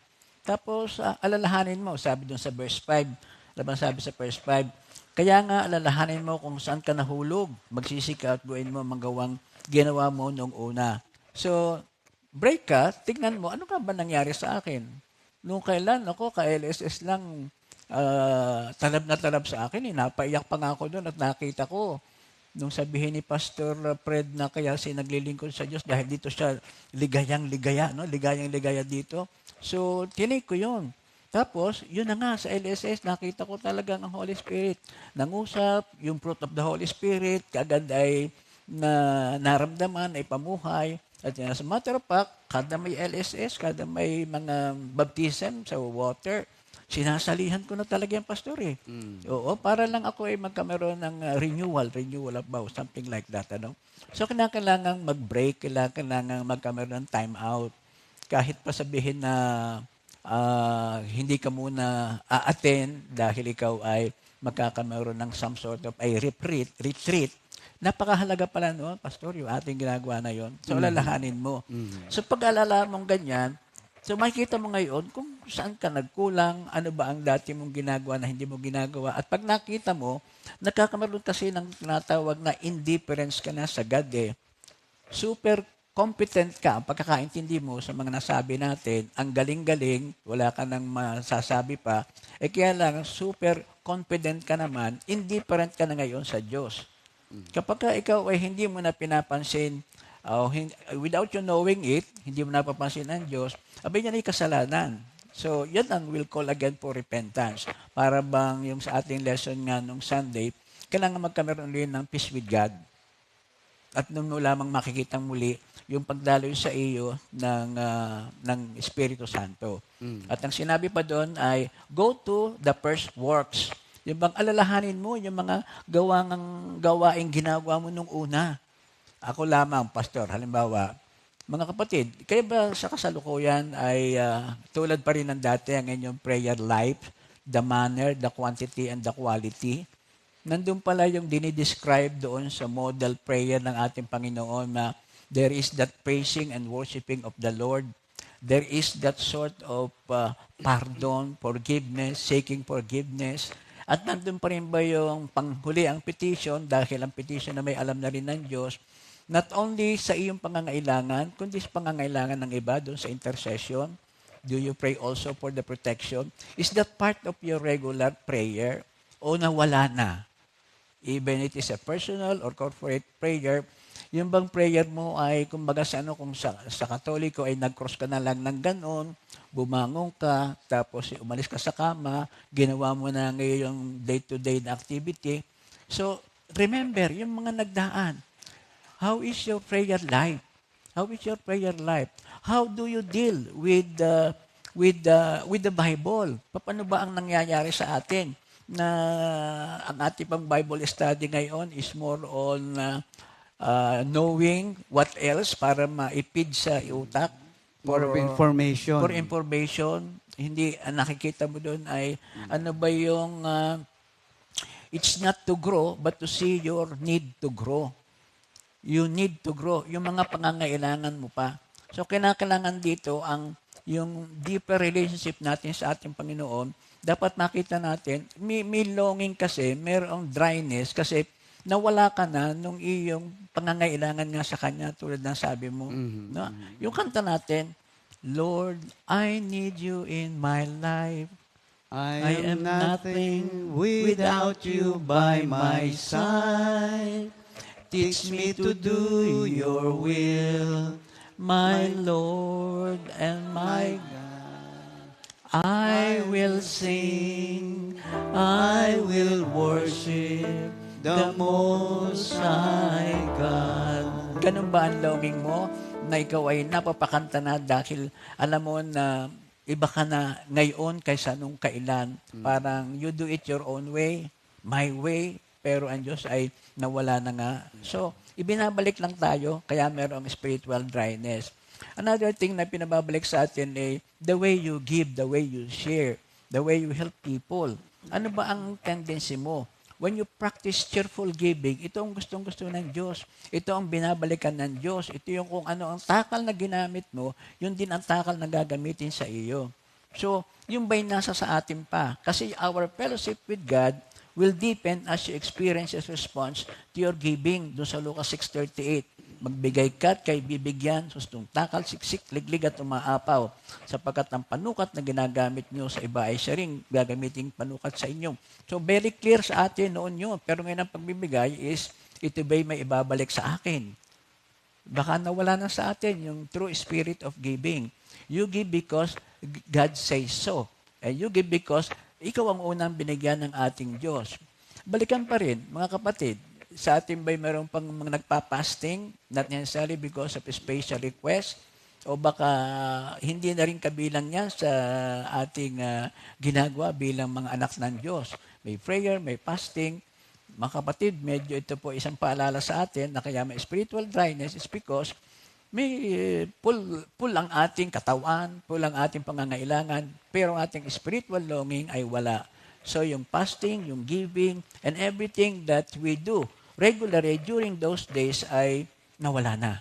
Tapos, alalahanin mo, sabi doon sa verse 5, labang sabi sa verse 5, kaya nga alalahanin mo kung saan ka nahulog, magsisika at buuin mo magawang ginawa mo noong una. So, break ka, tignan mo, ano ka ba nangyari sa akin? Nung kailan ako, ka-LSS lang, talab na talab sa akin, napaiyak pa nga ako doon at nakita ko. Nung sabihin ni Pastor Fred na kaya naglilingkod sa Diyos dahil dito siya ligayang-ligaya, no? Ligayang-ligaya dito. So, tinake ko yun. Tapos, yun na nga, sa LSS, nakita ko talagang ang Holy Spirit. Nangusap, yung fruit of the Holy Spirit, kaagad ay naramdaman, ay pamuhay. At as a matter of fact, kada may LSS, kada may mga baptism sa water, sinasalihan ko na talaga yung pastor eh. Oo, para lang ako ay magkameron ng renewal of vows, something like that. Ano? So, kailangan mag-break, kailangan magkameron ng time out. Kahit pa sabihin na hindi ka muna a-attend dahil ikaw ay magkakameron ng some sort of a retreat, napakahalaga pala noon, pastor, yung ating ginagawa na yon. So, alalahanin mo. So, pag-alala mong ganyan, so makikita mo ngayon kung saan ka nagkulang, ano ba ang dati mong ginagawa na hindi mo ginagawa. At pag nakita mo, nakakameron kasi ng tinatawag na indifference ka na sa God eh. Super competent ka, ang pagkakaintindi mo sa mga nasabi natin, ang galing-galing, wala ka nang masasabi pa, kaya lang super confident ka naman, indifferent ka na ngayon sa Diyos. Kapag ikaw ay hindi mo na pinapansin, without you knowing it, hindi mo napapansin ang Diyos, abay yan ay kasalanan. So, yan ang will call again for repentance. Para bang yung sa ating lesson nga nung Sunday, kailangan magkameron rin ng peace with God. At nung lamang makikitang muli, yung pagdaloy sa iyo ng Espiritu Santo. At ang sinabi pa doon ay, go to the first works. Yung bang alalahanin mo, yung mga gawaing ginagawa mo nung una. Ako lamang, pastor, halimbawa, mga kapatid, kayo ba sa kasalukuyan ay tulad pa rin ng dati ang inyong prayer life, the manner, the quantity, and the quality? Nandun pala yung dinidescribe doon sa model prayer ng ating Panginoon na there is that praising and worshiping of the Lord. There is that sort of pardon, forgiveness, seeking forgiveness. At nandun pa rin ba yung panghuli ang petition, dahil ang petition na may alam na rin ng Diyos, not only sa iyong pangangailangan, kundi sa pangangailangan ng iba doon sa intercession. Do you pray also for the protection? Is that part of your regular prayer? O nawala na? Even it is a personal or corporate prayer, yung bang prayer mo ay, kumbaga sa kung sa Katoliko ay nag-cross ka na lang ng ganon, bumangon ka, tapos umalis ka sa kama, ginawa mo na ngayon yung day-to-day na activity. So, remember, yung mga nagdaan, how is your prayer life? How is your prayer life? How do you deal with the Bible? Paano ba ang nangyayari sa atin? Na ang ating pang Bible study ngayon is more on knowing what else para maipid sa utak. For information. For information. Hindi, nakikita mo doon ay ano ba yung it's not to grow but to see your need to grow. You need to grow. Yung mga pangangailangan mo pa. So, kailangan dito yung deeper relationship natin sa ating Panginoon, dapat makita natin, may longing kasi, mayroong dryness kasi nawala ka na nung iyong pangangailangan nga sa Kanya tulad ng sabi mo. No? Yung kanta natin, Lord, I need you in my life. I am nothing without you by my side. Teach me to do your will, my Lord and my God. I will sing, I will worship the Most High God. Ganun ba ang longing mo na ikaw ay napapakanta na dahil alam mo na iba ka na ngayon kaysa nung kailan? Parang you do it your own way, my way, pero ang Diyos ay nawala na nga. So, ibinabalik lang tayo, kaya merong spiritual dryness. Another thing na pinababalik sa atin ay the way you give, the way you share, the way you help people. Ano ba ang tendency mo? When you practice cheerful giving, ito ang gustong-gusto ng Diyos. Ito ang binabalikan ng Diyos. Ito yung kung ano ang takal na ginamit mo, yun din ang takal na gagamitin sa iyo. So, yung ba'y nasa sa atin pa? Kasi our fellowship with God will deepen as you experience His response to your giving. Doon sa Lucas 6:38, magbigay ka at kay bibigyan, sustong takal, siksik, liglig at umaapaw. Sapagkat ang panukat na ginagamit nyo sa iba ay siya rin gagamitin panukat sa inyo. So very clear sa atin noon yun. Pero ngayon ang pagbibigay is, ito ba'y may ibabalik sa akin? Baka nawala na sa atin yung true spirit of giving. You give because God says so. And you give because ikaw ang unang binigyan ng ating Diyos. Balikan pa rin, mga kapatid, sa atin ba'y mayroon pang mga nagpa-fasting, not necessarily because of a special request, o baka hindi na rin kabilang niya sa ating ginagawa bilang mga anak ng Diyos. May prayer, may fasting. Mga kapatid, medyo ito po isang paalala sa atin na kaya may spiritual dryness is because may full ang ating katawan, full ang ating pangangailangan, pero ang ating spiritual longing ay wala. So yung fasting, yung giving, and everything that we do regularly during those days ay nawala na.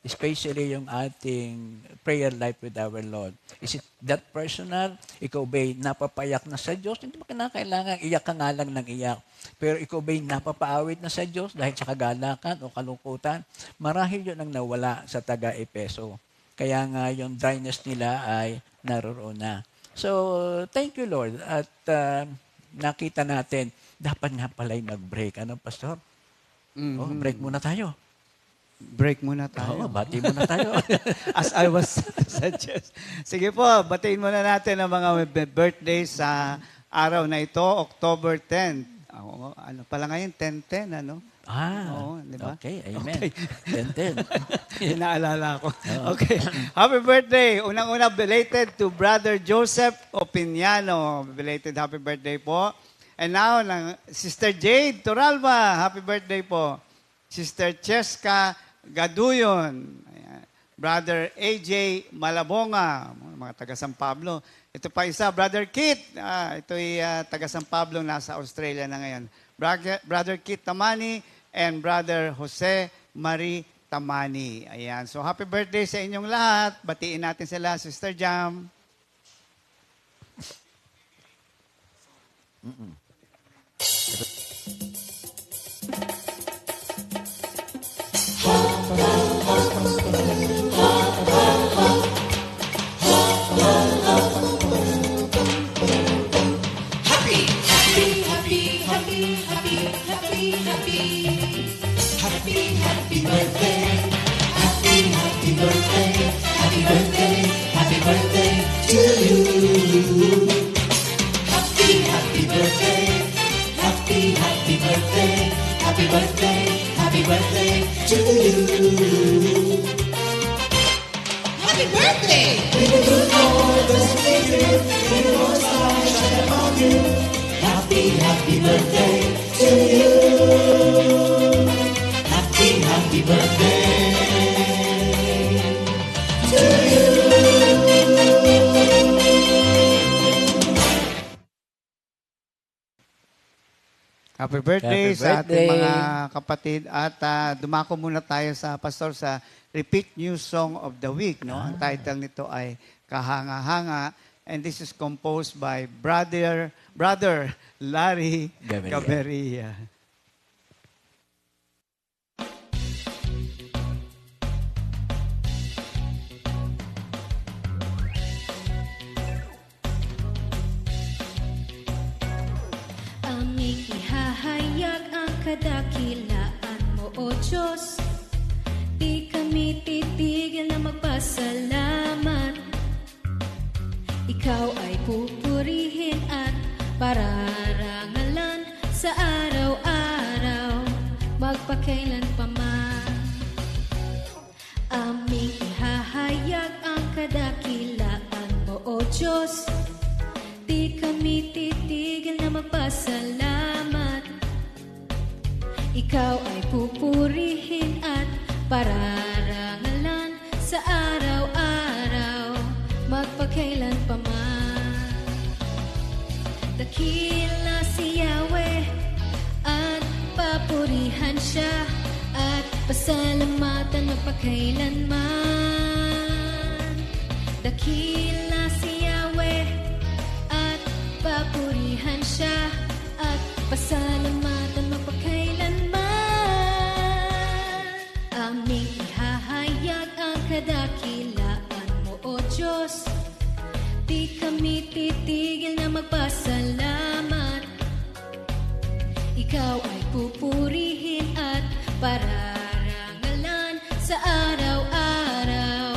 Especially yung ating prayer life with our Lord. Is it that personal? Ikaw ba'y napapayak na sa Diyos? Hindi ba kinakailangan iyak ka nga lang ng iyak? Pero ikaw ba'y napapaawit na sa Diyos dahil sa kagalakan o kalungkutan? Marahil yun ang nawala sa taga-Epeso. Kaya nga yung dryness nila ay naroon na. So, thank you Lord. At nakita natin, dapat nga pala'y mag-break. Ano, Pastor? Mm-hmm. Oh, break muna tayo. Break muna tayo. Oo, bati muna tayo. As I was suggest. Sige po, batiin muna natin ang mga birthday sa araw na ito, October 10. Ano pala ngayon? 10-10, ano? Oo, di ba? Okay, amen. Okay. 10-10. Inaalala ko. Okay. Happy birthday. Unang-una, belated to Brother Joseph Opiniano. Belated happy birthday po. And now, Sister Jade Toralba. Happy birthday po. Sister Cheska Gaduyon. Ayan. Brother AJ Malabonga. Mga taga San Pablo. Ito pa isa, Brother Kit. Ito ay taga San Pablo, nasa Australia na ngayon. Brother Kit Tamani and Brother Jose Marie Tamani. Ayan. So, happy birthday sa inyong lahat. Batiin natin sila, Sister Jam. Happy birthday sa ating mga kapatid. At dumako muna tayo sa pastor sa Repeat New Song of the Week. No? Ang title nito ay Kahanga-hanga. And this is composed by Brother Larry Gaberia. Aming ihahayag ang kadakilaan mo, O Diyos. Di kami titigil na magpasalamat. Ikaw ay pupurihin at pararangalan sa araw-araw, magpakailan pa man. Aming ihahayag ang kadakilaan mo, O Diyos. Di kami titigil na magpasalamat. Ikaw ay pupurihin at pararangalan sa araw-araw, magpakailan pa man. Dakila si Yahweh at papurihan siya at pasalamatan magpakailanman. Dakila si Yahweh papurihan siya at pasalamatan mapagkailanman. Aming ihahayag ang kadakilaan mo, O Diyos. Di kami titigil na magpasalamat. Ikaw ay pupurihin at pararangalan sa araw-araw,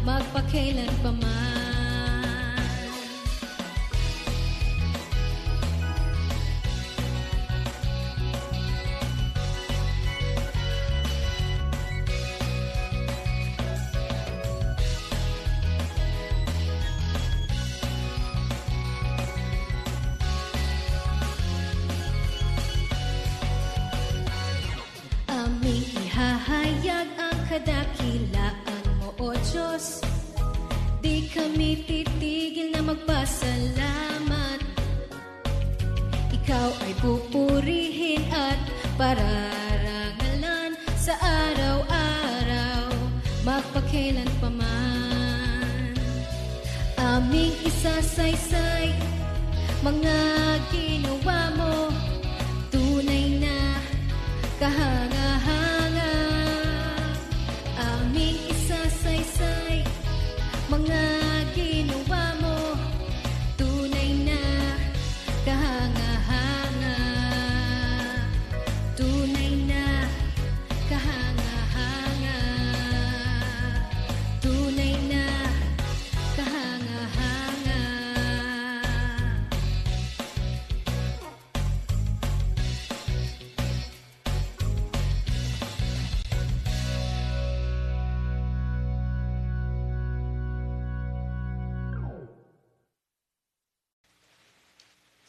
magpakailan pa man. Aming ihahayag ang kadakilaan mo, O Diyos. Di kami titigil na magpasalamat. Ikaw ay pupurihin at pararangalan sa araw-araw, magpakailan pa man. Aming isasaysay mga ginawa mo, tunay na kahanga-hanga. Aming isasaysay mga ginawa mo, tunay na kahanga-hanga. Tunay na kahanga-hanga. Tunay na kahanga-hanga.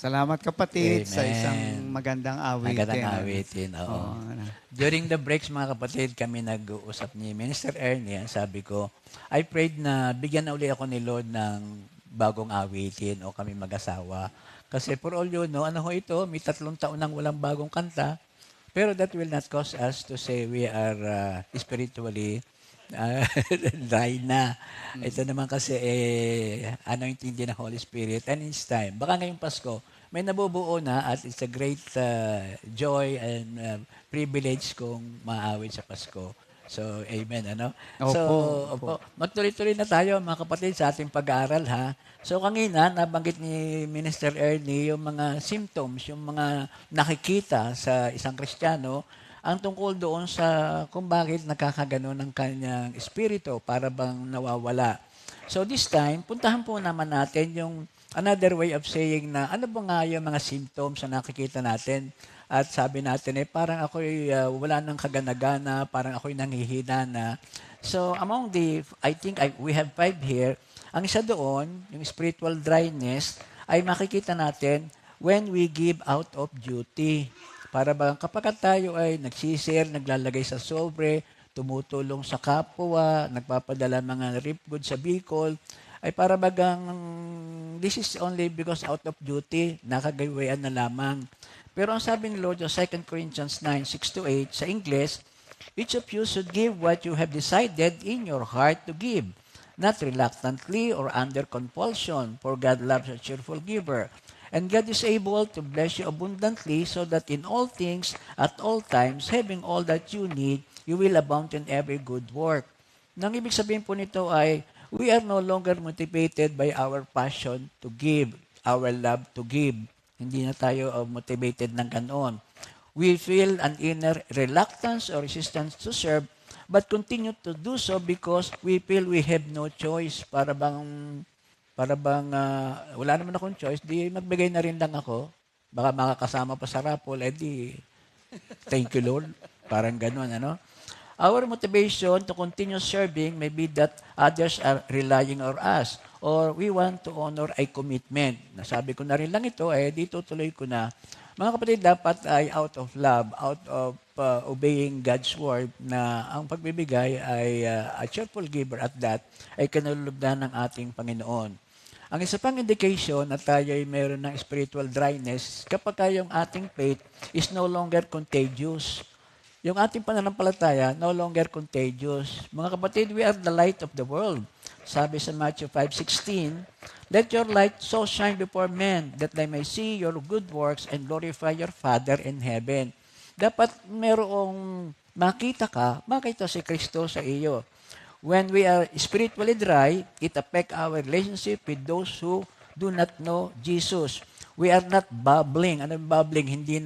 Salamat kapatid sa Amen. isang magandang awitin. Magandang awitin, oo. During the breaks, mga kapatid, kami nag-uusap ni Minister Ernie. Sabi ko, I prayed na bigyan na uli ako ni Lord ng bagong awitin o kami mag-asawa. Kasi for all you know, ano ho ito, may 3 taon nang walang bagong kanta. Pero that will not cause us to say we are spiritually dry na. Ito naman kasi anointing din ng Holy Spirit and it's time. Baka ngayong Pasko, may nabubuo na at it's a great joy and privilege kung maawit sa Pasko. So, amen, ano? Opo. Magtuloy-tuloy na tayo, mga kapatid, sa ating pag-aaral, ha? So, kanina, nabanggit ni Minister Ernie yung mga symptoms, yung mga nakikita sa isang Kristiyano, ang tungkol doon sa kung bakit nakakaganon ang kanyang espiritu para bang nawawala. So this time, puntahan po naman natin yung another way of saying na ano ba nga yung mga symptoms na nakikita natin. At sabi natin parang ako'y wala nang kaganagana, parang ako'y nanghihina na. So among we have 5 here. Ang isa doon, yung spiritual dryness, ay makikita natin when we give out of duty. Para bang kapag tayo ay nagsisir, naglalagay sa sobre, tumutulong sa kapwa, nagpapadala mga rip goods sa Bicol, ay para bagang this is only because out of duty, nakagawayan na lamang. Pero ang sabi ni Lord, 2 Corinthians 9:6-8 sa English, each of you should give what you have decided in your heart to give, not reluctantly or under compulsion, for God loves a cheerful giver. And God is able to bless you abundantly so that in all things, at all times, having all that you need, you will abound in every good work. Nang ibig sabihin po nito ay, we are no longer motivated by our passion to give, our love to give. Hindi na tayo motivated ng ganoon. We feel an inner reluctance or resistance to serve, but continue to do so because we feel we have no choice. Para bang wala naman akong choice, di magbigay na rin lang ako. Baka makakasama pa sa raffle, di thank you Lord. Parang gano'n, ano? Our motivation to continue serving may be that others are relying on us or we want to honor a commitment. Nasabi ko na rin lang ito, dito tuloy ko na. Mga kapatid, dapat ay out of love, out of obeying God's word na ang pagbibigay ay a cheerful giver at that ay kinalulugdan ng ating Panginoon. Ang isa pang indication na tayo ay mayroon ng spiritual dryness kapag yung ating faith is no longer contagious. Yung ating pananampalataya no longer contagious. Mga kapatid, we are the light of the world. Sabi sa Matthew 5:16, "Let your light so shine before men that they may see your good works and glorify your Father in heaven." Dapat merong makita si Kristo sa iyo. When we are spiritually dry, it affects our relationship with those who do not know Jesus. We are not bubbling. Ano yung bubbling? Hindi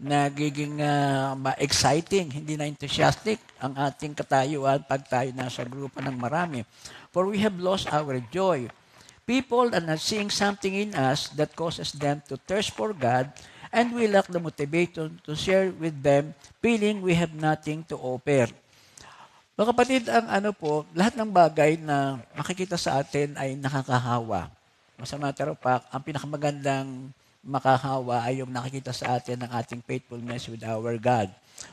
nagiging exciting, hindi na enthusiastic ang ating katayuan pag tayo nasa grupo ng marami. For we have lost our joy. People are not seeing something in us that causes them to thirst for God, and we lack the motivation to share with them, feeling we have nothing to offer. Mga kapatid, lahat ng bagay na makikita sa atin ay nakakahawa. As a matter of fact, ang pinakamagandang makahawa ay yung nakikita sa atin ng ating faithfulness with our God.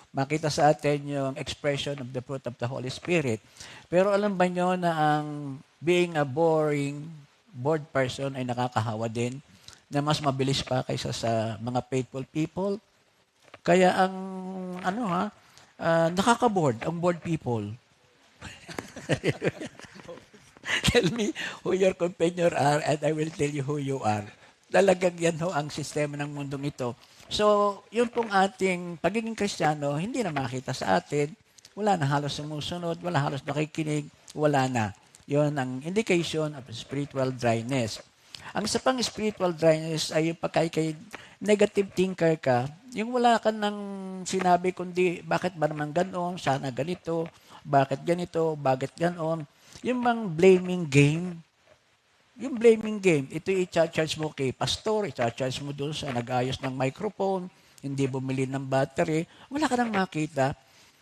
Makita sa atin yung expression of the fruit of the Holy Spirit. Pero alam ba nyo na ang being a bored person ay nakakahawa din, na mas mabilis pa kaysa sa mga faithful people? Kaya ang nakaka-bored ang bored people. Tell me who your companion are and I will tell you who you are. Talagang yan ang sistema ng mundong ito. So, yun pong ating pagiging Kristiyano, hindi na makita sa atin. Wala na halos sumusunod, wala halos nakikinig, wala na. Yun ang indication of spiritual dryness. Ang isa pang spiritual dryness ay yung pagkay negative thinker ka, yung wala ka nang sinabi kundi bakit ba naman ganoon, sana ganito, bakit ganito, bakit ganoon. Yung bang blaming game, ito i-charge mo kay pastor, i-charge mo doon sa nag-ayos ng microphone, hindi bumili ng battery, wala ka nang makita.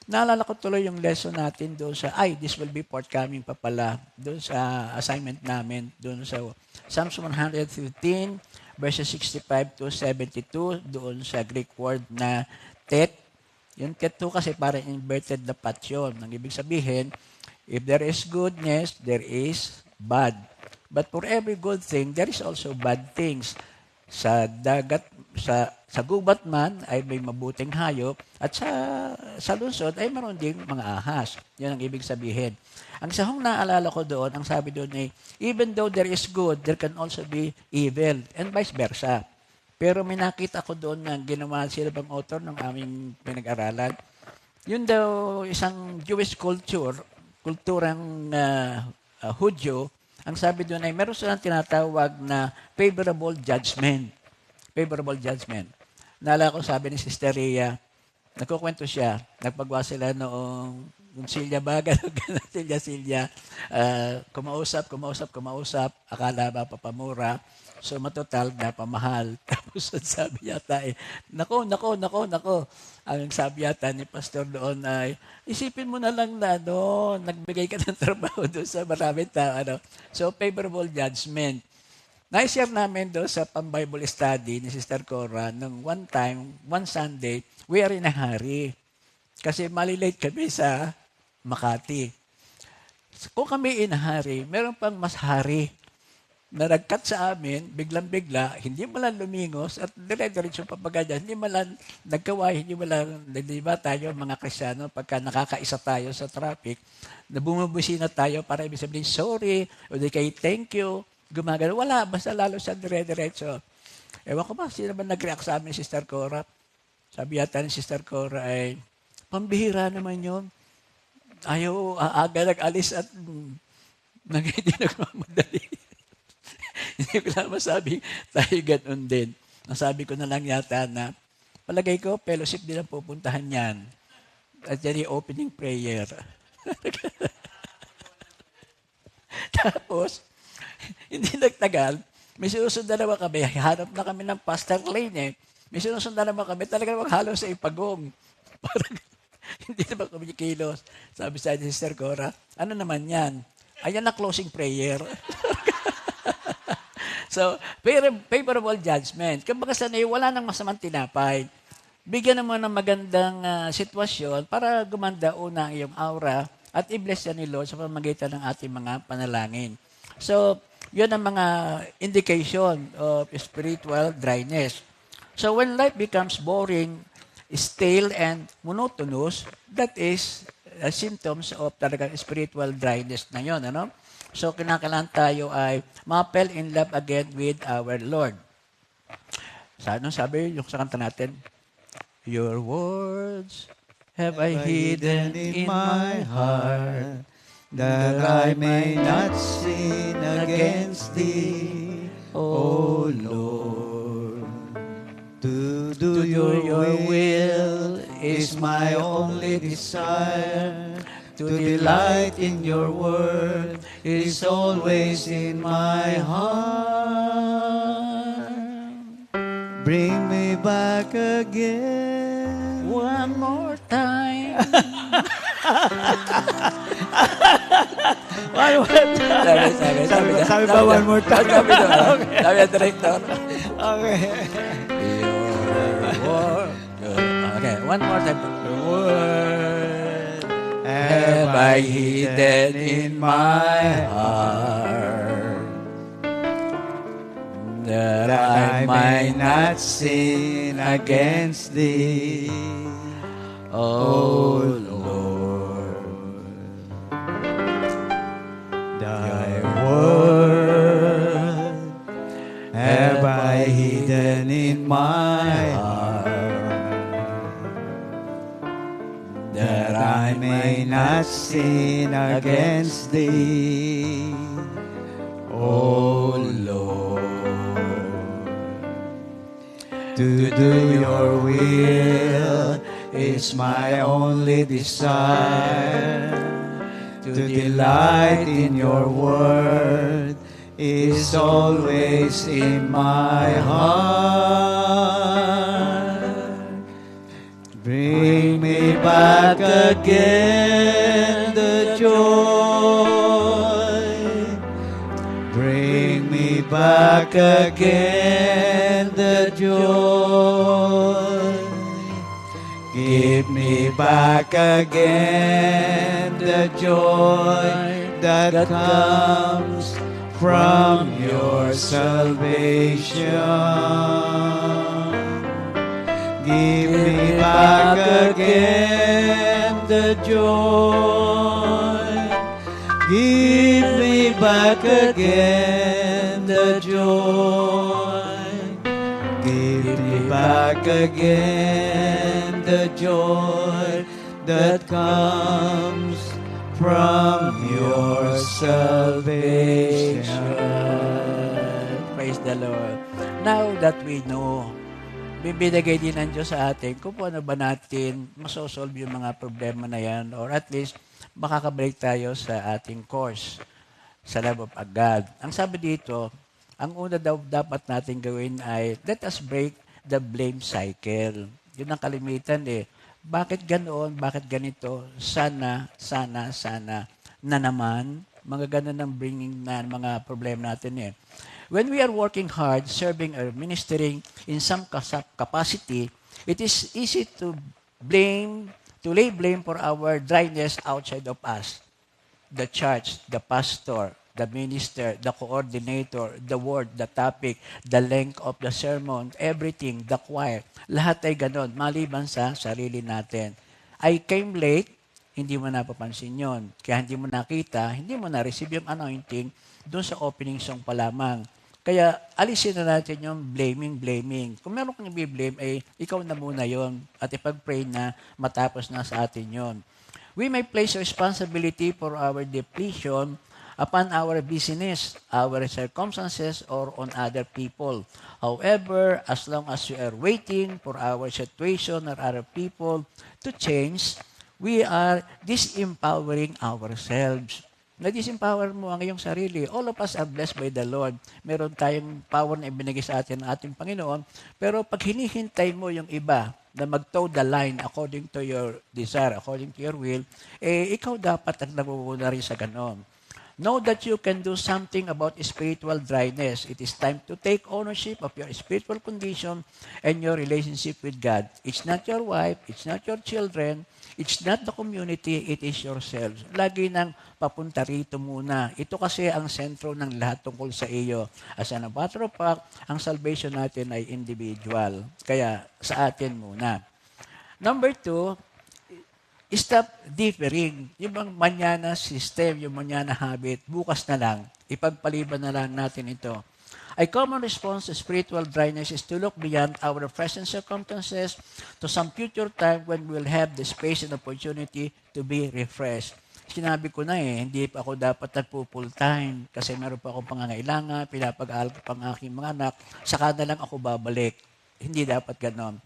Naalala ko tuloy yung lesson natin doon sa, this will be forthcoming pa pala, doon sa assignment namin, doon sa Psalms 115, verses 65 to 72, doon sa Greek word na tet. Yung tet kasi parang inverted na pat yun. Ang ibig sabihin, if there is goodness, there is bad. But for every good thing, there is also bad things. Sa dagat, sa gubat man ay may mabuting hayop at sa lungsod ay meron ding mga ahas. Yan ang ibig sabihin. Ang isang naalala ko doon, ang sabi doon ay, even though there is good, there can also be evil and vice versa. Pero may nakita ko doon na ginawa sila bang author ng aming pinag-aralan. Yun daw isang Jewish kulturang Hudyo, ang sabi doon ay meron silang tinatawag na favorable judgment. Favorable judgment. Naalala ko sabi ni Sister Rhea, nagkukwento siya, nagpagawa sila noong Silya ba, Silya, kumausap, akala ba papamura, so matotal na pamahal. Tapos sabi yata nako, ang sabi yata ni Pastor doon ay, isipin mo na lang na, nagbigay ka ng trabaho doon sa maraming tao. So, favorable judgment. Na-share namin doon sa pang-Bible study ni Sister Cora nung one Sunday, we are in a hurry. Kasi malilate kami sa Makati. Kung kami in a hurry, meron pang mas hurry na nag-cut sa amin, biglang-bigla, hindi mo lang lumingos at dire-diretso papagadyan, hindi mo lang nagkaway, hindi mo lang, di ba tayo mga Kristyano, pagka nakakaisa tayo sa traffic, na bumubusina tayo para ibig sabihin, sorry, o di kay thank you, gumagano. Wala, basta lalo siya dire-diretso. Ewan ko ba, sino ba nag-react sa amin, Sister Cora? Sabi yata ni Sister Cora ay, pambihira naman yun. Ayaw, aga nag-alis at hindi nagmamadali. Hindi ko lang masabi, tayo ganoon din. Nasabi ko na lang yata na, palagay ko, fellowship din ang pupuntahan yan. At yan yung opening prayer. Tapos, hindi nagtagal, may sinusundan naman kami, hanap na kami ng pastor lane May sinusundan naman kami, talaga maghalo sa ipagong. Parang, hindi naman kami kilos. Sabi sa Sister Cora, ano naman yan? Ayan na closing prayer. So, favorable judgment. Kumbaga sanay, wala nang masamang tinapay. Bigyan naman ng magandang sitwasyon para gumanda una ang iyong aura at i-bless yan ni Lord sa pamamagitan ng ating mga panalangin. So, yun ang mga indication of spiritual dryness. So, when life becomes boring, stale, and monotonous, that is symptoms of talagang spiritual dryness na yun. So, kinakailangan tayo ay ma-fall in love again with our Lord. Ano sabi yung sa kanta natin? Your words have I hidden in my heart, that I may not sin against thee, O Lord. To do your will is my only desire. To delight in your word is always in my heart. Bring me back again. One more time. Sabi ba one more time? Sabi ang director. Okay. Your word. Okay, one more time. Your word Have I hidden in my heart, that I might not sin against thee, O Lord. Thy word have I hidden in my heart, that I may not sin against thee, O Lord. To do your will is my only desire. To delight in your word is always in my heart. Bring me back again the joy. Bring me back again the joy. Give me back again the joy that comes from your salvation. Give me back again the joy. Give me back again the joy. Give me back again the joy that comes from your salvation. Praise the Lord. Now that we know, bibigay din ng Diyos sa atin kung paano ba natin masosolve yung mga problema na yan, or at least makakabalik tayo sa ating course sa love of God. Ang sabi dito, ang una daw dapat natin gawin ay let us break the blame cycle. Yun ang kalimitan eh. Bakit ganoon? Bakit ganito? Sana na naman. Mga ganun ang bringing na mga problema natin eh. When we are working hard, serving or ministering in some capacity, it is easy to lay blame for our dryness outside of us. The church, the pastor, the minister, the coordinator, the word, the topic, the length of the sermon, everything, the choir. Lahat ay ganon, maliban sa sarili natin. I came late, hindi mo napapansin yon. Kaya hindi mo nakita, hindi mo na-receive yung anointing doon sa opening song pa lamang. Kaya alisin na natin yung blaming. Kung meron kang i-blame, ay ikaw na muna yon at ipag-pray na matapos na sa atin yon. We may place responsibility for our depletion upon our business, our circumstances, or on other people. However, as long as we are waiting for our situation or other people to change, we are disempowering ourselves. Na-disempower mo ang iyong sarili. All of us are blessed by the Lord. Meron tayong power na ibinigay sa atin ng ating Panginoon. Pero pag hinihintay mo yung iba na mag-toe the line according to your desire, according to your will, ikaw dapat ang nagmumuna rin sa ganon. Know that you can do something about spiritual dryness. It is time to take ownership of your spiritual condition and your relationship with God. It's not your wife, it's not your children, it's not the community, it is yourselves. Lagi nang papunta rito muna. Ito kasi ang sentro ng lahat tungkol sa iyo. As a matter of fact, ang salvation natin ay individual. Kaya sa atin muna. Number 2, stop differing. Yung bang manyana system, yung manyana habit, bukas na lang, ipagpaliban na lang natin ito. A common response to spiritual dryness is to look beyond our present circumstances to some future time when we'll have the space and opportunity to be refreshed. Sinabi ko na hindi pa ako dapat nagpo-full time kasi meron pa akong pangangailangan, pinapag-aaral ko pang aking mga anak, saka na lang ako babalik. Hindi dapat ganon.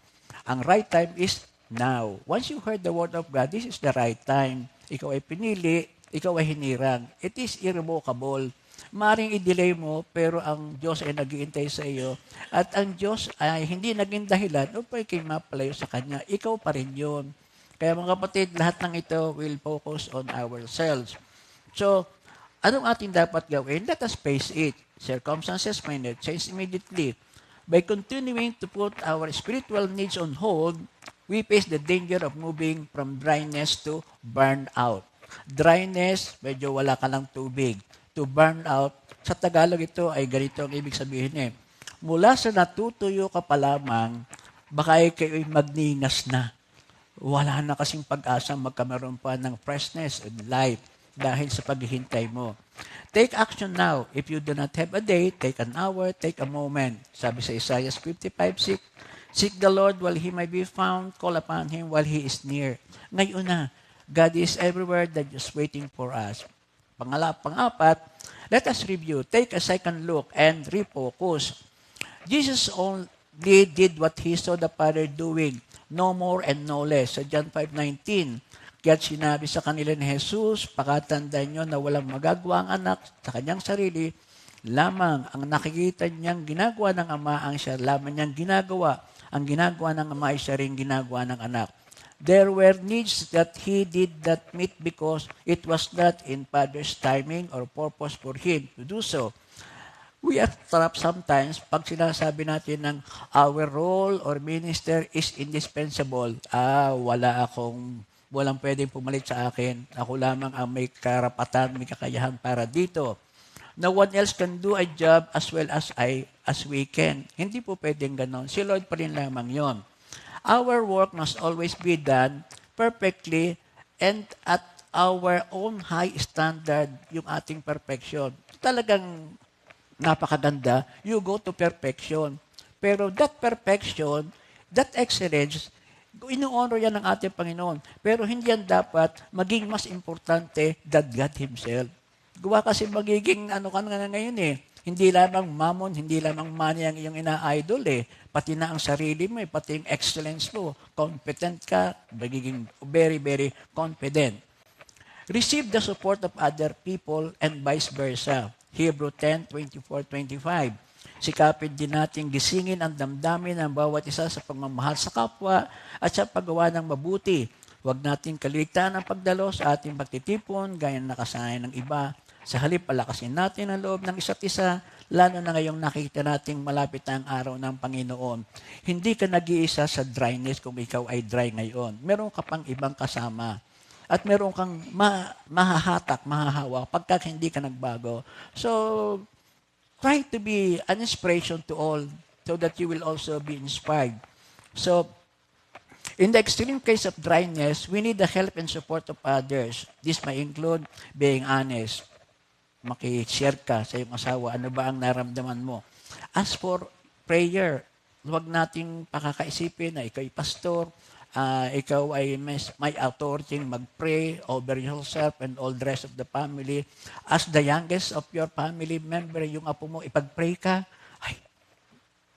Ang right time is now. Once you heard the word of God, this is the right time. Ikaw ay pinili, ikaw ay hinirang. It is irrevocable. Maring i-delay mo, pero ang Diyos ay nag-iintay sa iyo. At ang Diyos ay hindi naging dahilan upang kayo mapalayo sa Kanya. Ikaw pa rin yun. Kaya mga kapatid, lahat ng ito will focus on ourselves. So, anong ating dapat gawin? Let us face it. Circumstances may not change immediately. By continuing to put our spiritual needs on hold, we face the danger of moving from dryness to burnout. Dryness, medyo wala ka ng tubig. To burnout, sa Tagalog ito ay ganito ang ibig sabihin Mula sa natutuyo ka pa lamang, baka kayo ay magningas na. Wala na kasing pag-asa magkameron pa ng freshness and life dahil sa paghihintay mo. Take action now. If you do not have a day, take an hour, take a moment. Sabi sa Isaiah 55:6, seek the Lord while He may be found, call upon Him while He is near. Ngayon na, God is everywhere that just waiting for us. Pang-apat, let us review. Take a second look and refocus. Jesus only did what He saw the Father doing. No more and no less. Sa John 5:19, kaya't sinabi sa kanila ni Jesus, pakatandaan nyo na walang magagawa ang anak sa kanyang sarili, lamang ang nakikita niyang ginagawa ng Ama ang siya lamang niyang ginagawa. Ang ginagawa ng Ama ay siya rin ginagawa ng anak. There were needs that He did not meet because it was not in Father's timing or purpose for Him to do so. We are trapped sometimes pag sinasabi natin ng our role or minister is indispensable. Walang pwedeng pumalit sa akin. Ako lamang ang may karapatan, may kakayahan para dito. No one else can do a job as well as we can. Hindi po pwedeng ganon. Si Lord pa rin lamang yon. Our work must always be done perfectly and at our own high standard, yung ating perfection. Talagang napakaganda, you go to perfection. Pero that perfection, that excellence, ino-honor yan ng ating Panginoon. Pero hindi yan dapat maging mas importante than God Himself. Gawa kasi magiging ka na ngayon Hindi lamang mammon, hindi lamang money ang iyong ina-idol Pati na ang sarili mo pati yung excellence mo. Competent ka, magiging very, very confident. Receive the support of other people and vice versa. Hebrew 10:24-25. Sikapin din natin gisingin ang damdamin ng bawat isa sa pagmamahal sa kapwa at sa paggawa ng mabuti. Huwag natin kaligtaan ang pagdalo sa ating pagtitipon gaya ng nakasanayan ng iba. Sa halip, palakasin natin ang loob ng isa't isa, lalo na ngayong nakita nating malapit na ang araw ng Panginoon. Hindi ka nag-iisa sa dryness kung ikaw ay dry ngayon. Meron ka pang ibang kasama. At meron kang mahahatak, mahahawak pagka hindi ka nagbago. So, try to be an inspiration to all so that you will also be inspired. So, in the extreme case of dryness, we need the help and support of others. This may include being honest. Maki-share ka sa iyong asawa, ano ba ang naramdaman mo? As for prayer, huwag nating pakakaisipin na ikaw ay pastor, ikaw ay may authority mag-pray over yourself and all the rest of the family. As the youngest of your family member, yung apo mo, ipag-pray ka, ay,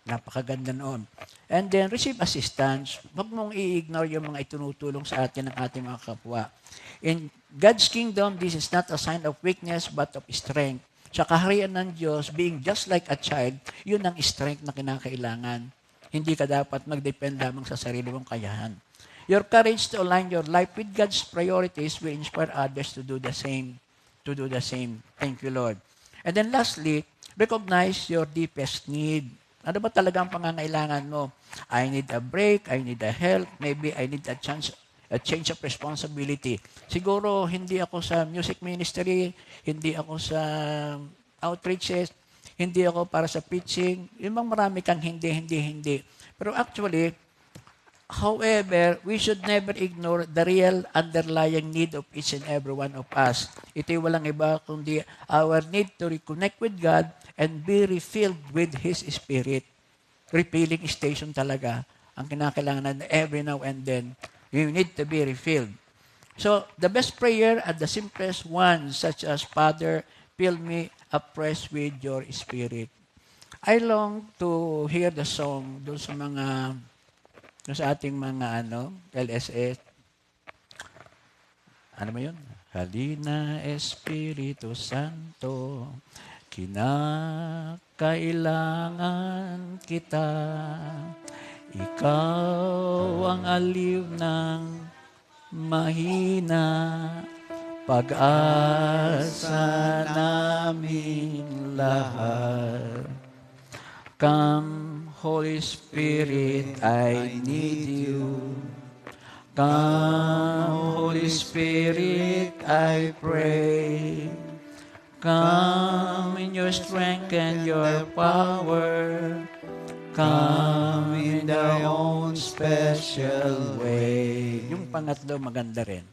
napakaganda noon. And then, receive assistance. Huwag mong i-ignore yung mga itunutulong sa atin ng ating mga kapwa. In God's kingdom, this is not a sign of weakness but of strength. Sa kaharian ng Diyos, being just like a child, yun ang strength na kinakailangan. Hindi ka dapat mag-depend lamang sa sarili mong kayahan. Your courage to align your life with God's priorities will inspire others to do the same. Thank you, Lord. And then lastly, recognize your deepest need. Ano ba talaga ang pangangailangan mo? I need a break, I need a help, maybe I need a change of responsibility. Siguro, hindi ako sa music ministry, hindi ako sa outreaches, hindi ako para sa preaching. Yung marami kang hindi. Pero actually, However, we should never ignore the real underlying need of each and every one of us. Ito'y walang iba kundi our need to reconnect with God and be refilled with His Spirit. Refilling station talaga ang kinakailangan na every now and then. You need to be refilled. So, the best prayer at the simplest one, such as, Father, fill me afresh with your Spirit. I long to hear the song doon sa mga sa ating mga LSS. Ano mo yun? Halina Espiritu Santo, kinakailangan kita. Ikaw ang aliw ng mahina, pag-asa namin lahat. Come, Holy Spirit, I need you. Come, Holy Spirit, I pray. Come in your strength and your power. Come in thy own special way. Yung pangatlo maganda rin.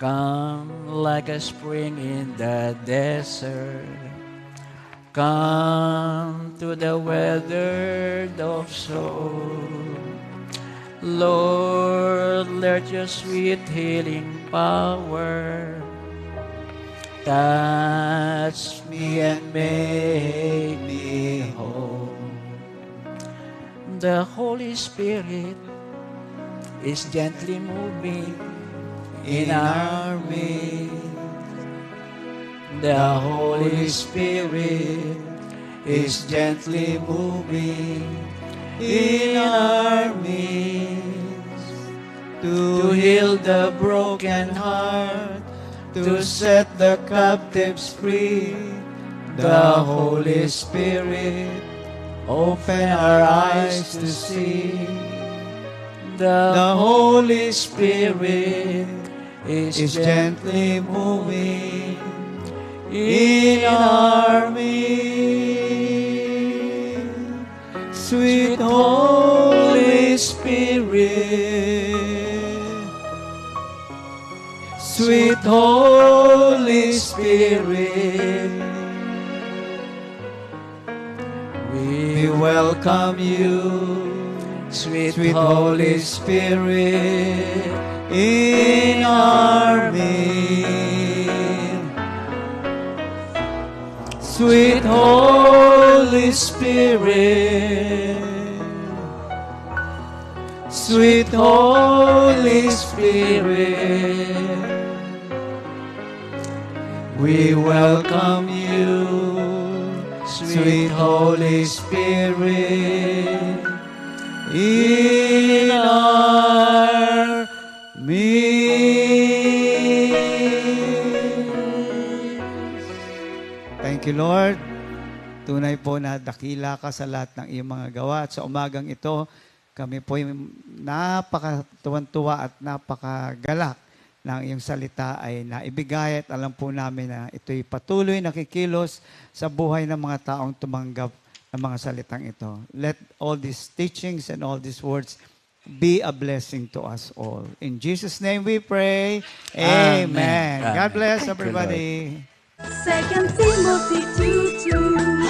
Come like a spring in the desert. Come to the weathered of soul. Lord, let your sweet healing power touch me and make me whole. The Holy Spirit is gently moving in our midst. The Holy Spirit is gently moving in our midst to heal the broken heart, to set the captives free. The Holy Spirit open our eyes to see. The Holy Spirit is gently moving in our midst. Sweet Holy Spirit, sweet Holy Spirit, we welcome you, sweet Holy Spirit, in our midst. Sweet Holy Spirit, sweet Holy Spirit, we welcome you, sweet Holy Spirit, in our midst. Thank you, Lord. Tunay po na dakila ka sa lahat ng iyong mga gawa. At sa umagang ito, kami po napakatuwan-tuwa at napakagalak na ang iyong salita ay naibigay at alam po namin na ito'y patuloy nakikilos sa buhay ng mga taong tumanggap ng mga salitang ito. Let all these teachings and all these words be a blessing to us all. In Jesus' name we pray. Amen. God bless everybody. 2 Timothy 2:2